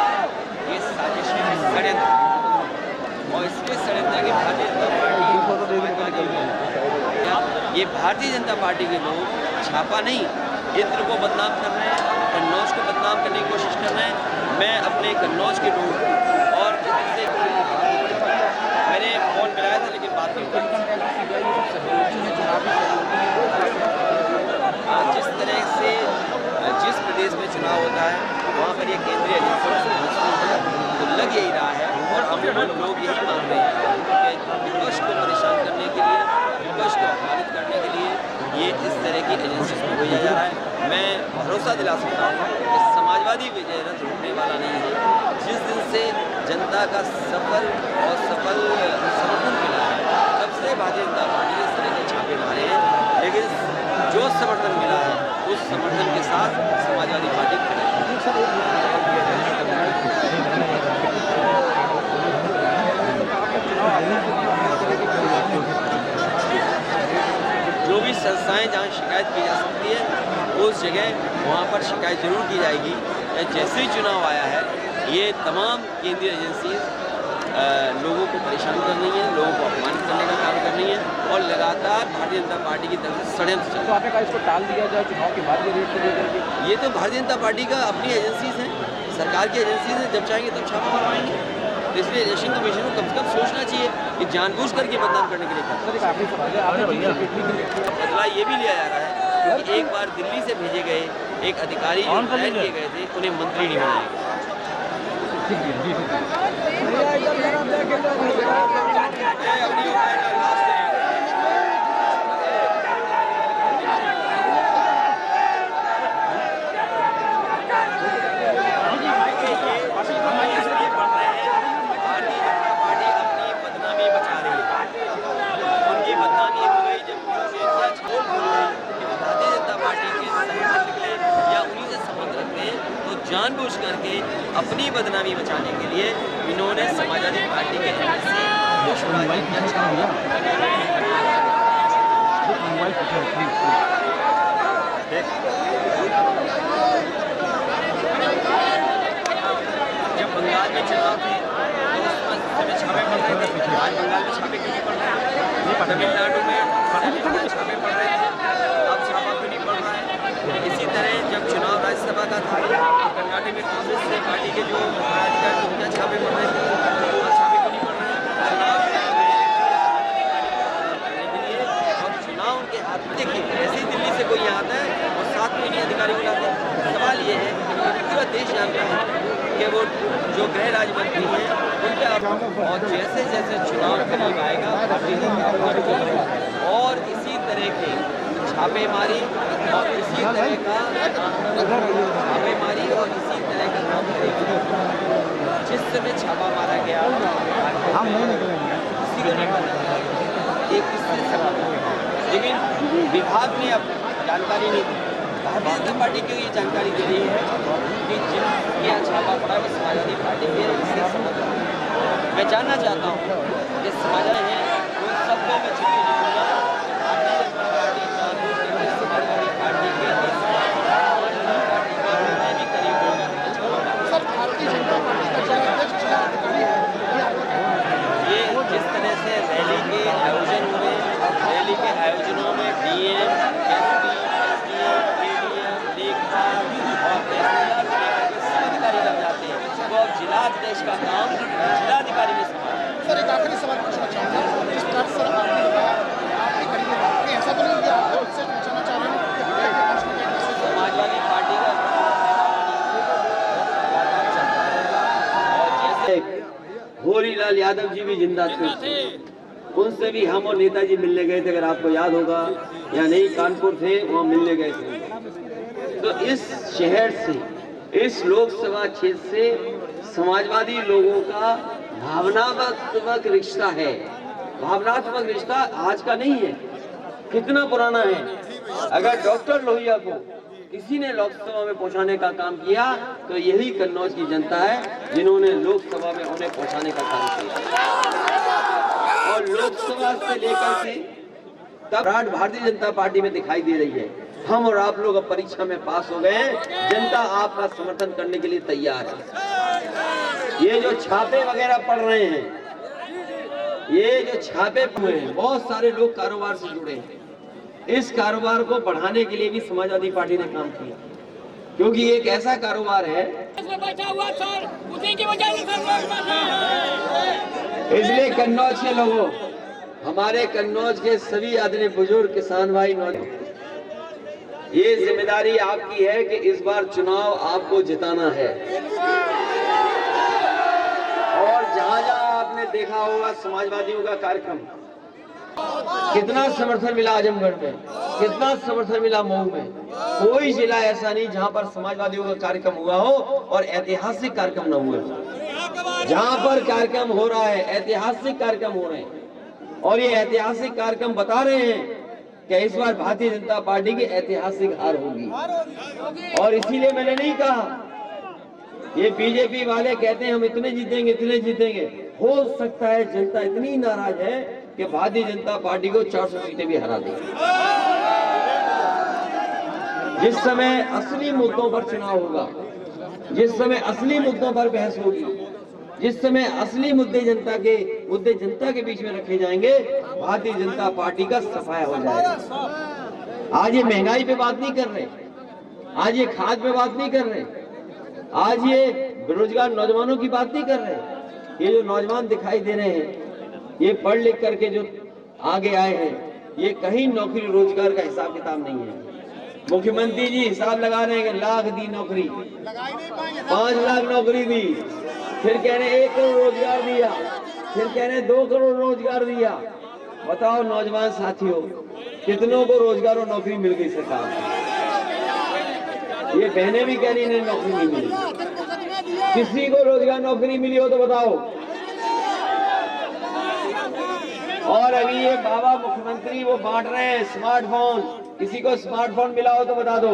ये भारतीय जनता पार्टी के लोग छापा नहीं, इंद्र को बदनाम कर रहे हैं, कन्नौज को बदनाम करने की कोशिश कर रहे हैं। मैं अपने कन्नौज के लोग और मैंने फ़ोन मिलाया था लेकिन बात नहीं हुई। जिस तरह से जिस प्रदेश में चुनाव होता है वहाँ पर ये केंद्रीय एजेंसियों से तो लग यही रहा है और हम लोग यही मान रहे हैं कि विपक्ष को परेशान करने के लिए, विपक्ष को अपमानित करने के लिए ये इस तरह की एजेंसी को भेजा जा रहा है। मैं भरोसा दिला सकता हूँ कि समाजवादी विजय रथ रुकने वाला नहीं है। जिस दिन से जनता का सफल समर्थन मिला है तब से भारतीय जनता पार्टी ने इस तरह के छापे मारे हैं, लेकिन जो समर्थन मिला है उस समर्थन के साथ समाजवादी पार्टी खड़ी है। जो भी संस्थाएं जहां शिकायत की जा सकती है उस जगह वहां पर शिकायत जरूर की जाएगी। जैसे ही चुनाव आया है ये तमाम केंद्रीय एजेंसी लोगों को परेशान कर रही हैं, लोगों को अपमानित करने का काम कर रही हैं और लगातार भारतीय जनता पार्टी की तरफ से षड्यंत्र चल रहा है। तो आपने कहा इसको टाल दिया जाए चुनाव के बाद ये तो भारतीय जनता पार्टी का अपनी एजेंसीज हैं, सरकार की एजेंसीज हैं, जब चाहेंगे तब छापा मारवाएंगे। तो इसलिए इलेक्शन कमीशन को कम से कम सोचना चाहिए कि जानबूझ करके मतदान करने के लिए बदला ये भी लिया जा रहा है कि एक बार दिल्ली से भेजे गए एक अधिकारी जो हायर किए गए थे उन्हें मंत्री नहीं बनाया गया। जानबूझ करके अपनी बदनामी बचाने के लिए इन्होंने समाजवादी पार्टी के एमएलसी जब बंगाल में चुनाव थे तो उस समय छापे पड़ रहे थे। आज बंगाल में छापे क्यों नहीं पड़ रहे हैं? तमिलनाडु में छापे पड़ रहे थे, अब छापा क्यों नहीं पड़ रहा है? इसी तरह जब चुनाव राज्यसभा का था तो कर्नाटक में कांग्रेस से पार्टी के जो पदाधिकारी उनके छापे पड़ रहे थे, आज छापे क्यों नहीं पड़ रहे हैं? चुनाव करने के लिए और चुनाव उनके हाथ में। देखिए ऐसे ही दिल्ली से कोई यहाँ आता है और 7 महीने अधिकारी बुलाते हैं। सवाल ये है कि पूरा देश जानता है कि वो जो गृह राज्य मंत्री हैं उनके और जैसे जैसे चुनाव करीब आएगा और इसी तरह के छापेमारी और इसी तरह का काम करेगी। जिस समय छापा मारा गया एक किससे सवाल, लेकिन विभाग ने अब जानकारी नहीं दी। भारतीय जनता पार्टी को ये जानकारी दे रही है कि जिनके यहाँ छापा पड़ा वो समाजवादी पार्टी के इससे संबंध। मैं जानना चाहता हूँ कि समाजवादी है उन सबको मैं चिट्ठी लिखूंगा। भारतीय जनता पार्टी समाजवादी पार्टी के मैं भी करीब होगा। भारतीय जनता पार्टी का ये जिस तरह से रैली के आयोजन हुए, रैली के आयोजनों में डीएम, एसपी, एसडीएम, एडीएम, लेखपाल और तहसीलदार से लेकर के सब अधिकारी लग जाते हैं तो अब जिलाधीश का काम जिलाधिकारी में संभाल। सर एक आखिरी सवाल पूछना चाहूँगा। जिस प्रकार सर आपने ऐसा तो नहीं कि आप उससे पूछना चाह रहे हैं समाजवादी पार्टी का और जैसे होरीलाल यादव जी भी जिंदा थे, उनसे भी हम और नेताजी मिलने गए थे, अगर आपको याद होगा, या नहीं कानपुर थे वहाँ मिलने गए थे। तो इस शहर से, इस लोकसभा क्षेत्र से समाजवादी लोगों का भावनात्मक रिश्ता है। भावनात्मक रिश्ता आज का नहीं है, कितना पुराना है। अगर डॉक्टर लोहिया को किसी ने लोकसभा में पहुंचाने का काम किया तो यही कन्नौज की जनता है जिन्होंने लोकसभा में उन्हें पहुंचाने का काम किया। और लोकसभा से लेकर के तब भारतीय जनता पार्टी में दिखाई दे रही है। हम और आप लोग अब परीक्षा में पास हो गए, जनता आपका समर्थन करने के लिए तैयार है। ये जो छापे वगैरह पड़ रहे हैं, ये जो छापे हुए हैं, बहुत सारे लोग कारोबार से जुड़े हैं, इस कारोबार को बढ़ाने के लिए भी समाजवादी पार्टी ने काम किया, क्योंकि ये एक ऐसा कारोबार है, इसलिए कन्नौज के लोगों, हमारे कन्नौज के सभी आदरणीय बुजुर्ग किसान भाई, नौजवान, ये जिम्मेदारी आपकी है कि इस बार चुनाव आपको जिताना है। और जहां जहां आपने देखा होगा समाजवादियों का कार्यक्रम, कितना समर्थन मिला आजमगढ़ में, कितना समर्थन मिला मऊ में, कोई जिला ऐसा नहीं जहां पर समाजवादियों का कार्यक्रम हुआ हो और ऐतिहासिक कार्यक्रम न हुए हो। जहां पर कार्यक्रम हो रहा है, ऐतिहासिक कार्यक्रम हो रहे हैं, और ये ऐतिहासिक कार्यक्रम बता रहे हैं कि इस बार भारतीय जनता पार्टी की ऐतिहासिक हार होगी। और इसीलिए मैंने नहीं कहा, ये बीजेपी वाले कहते हैं हम इतने जीतेंगे, इतने जीतेंगे, हो सकता है जनता इतनी नाराज है कि भारतीय जनता पार्टी को 400 सीटें भी हरा देगी। जिस समय असली मुद्दों पर चुनाव होगा, जिस समय असली मुद्दों पर बहस होगी, जिस समय असली मुद्दे जनता के बीच में रखे जाएंगे, भारतीय जनता पार्टी का सफाया हो जाएगा। आज ये महंगाई पे बात नहीं कर रहे, आज ये खाद पे बात नहीं कर रहे, आज ये बेरोजगार नौजवानों की बात नहीं कर रहे। ये जो नौजवान दिखाई दे रहे हैं, ये पढ़ लिख करके जो आगे आए हैं, ये कहीं नौकरी रोजगार का हिसाब किताब नहीं है। मुख्यमंत्री जी हिसाब लगा रहे हैं, लाख दी नौकरी, 5 लाख नौकरी दी, फिर कह रहे 1 करोड़ रोजगार दिया, फिर कह रहे 2 करोड़ रोजगार दिया। बताओ नौजवान साथियों, कितनों को रोजगार और नौकरी मिल गई सरकार? ये बहनें भी कह रही इन्हें नौकरी नहीं मिली। किसी को रोजगार नौकरी मिली हो तो बताओ। और अभी ये बाबा मुख्यमंत्री वो बांट रहे हैं स्मार्टफोन, किसी को स्मार्टफोन मिला हो तो बता दो।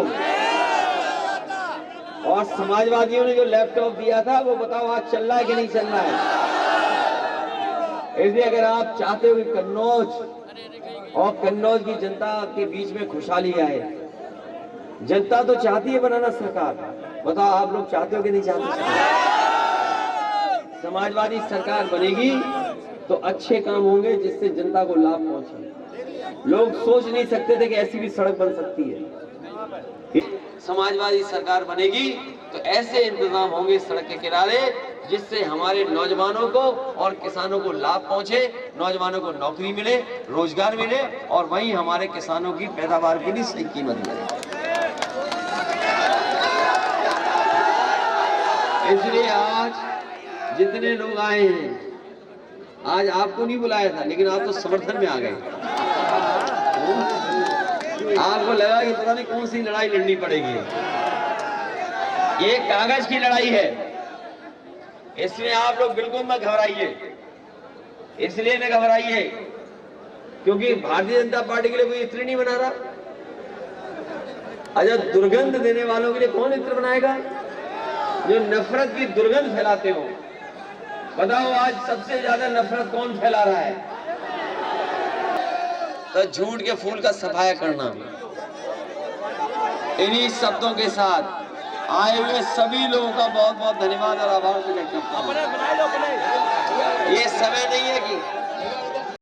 और समाजवादियों ने जो लैपटॉप दिया था वो बताओ आज चल रहा है कि नहीं चल रहा है? इसलिए अगर आप चाहते हो कि कन्नौज और कन्नौज की जनता के बीच में खुशहाली आए, जनता तो चाहती है बनाना सरकार, बताओ आप लोग चाहते हो कि नहीं चाहते? समाजवादी सरकार बनेगी तो अच्छे काम होंगे जिससे जनता को लाभ पहुंचे। लोग सोच नहीं सकते थे कि ऐसी भी सड़क बन सकती है। समाजवादी सरकार बनेगी तो ऐसे इंतजाम होंगे सड़क के किनारे जिससे हमारे नौजवानों को और किसानों को लाभ पहुंचे, नौजवानों को नौकरी मिले, रोजगार मिले, और वहीं हमारे किसानों की पैदावार की भी सही कीमत मिले। इसलिए आज जितने लोग आए हैं, आज आपको नहीं बुलाया था लेकिन आप तो समर्थन में आ गए। आपको लगा कि पता नहीं कौन सी लड़ाई लड़नी पड़ेगी, ये कागज की लड़ाई है, इसमें आप लोग बिल्कुल मत घबराइए। इसलिए न घबराइए क्योंकि भारतीय जनता पार्टी के लिए कोई इत्र नहीं बना रहा। अच्छा, दुर्गंध देने वालों के लिए कौन इत्र बनाएगा? जो नफरत की दुर्गंध फैलाते हो। बताओ आज सबसे ज्यादा नफरत कौन फैला रहा है? तो झूठ के फूल का सफाया करना। इन्हीं शब्दों के साथ आए हुए सभी लोगों का बहुत बहुत धन्यवाद और आभार व्यक्त करता हूं। ये समय नहीं है कि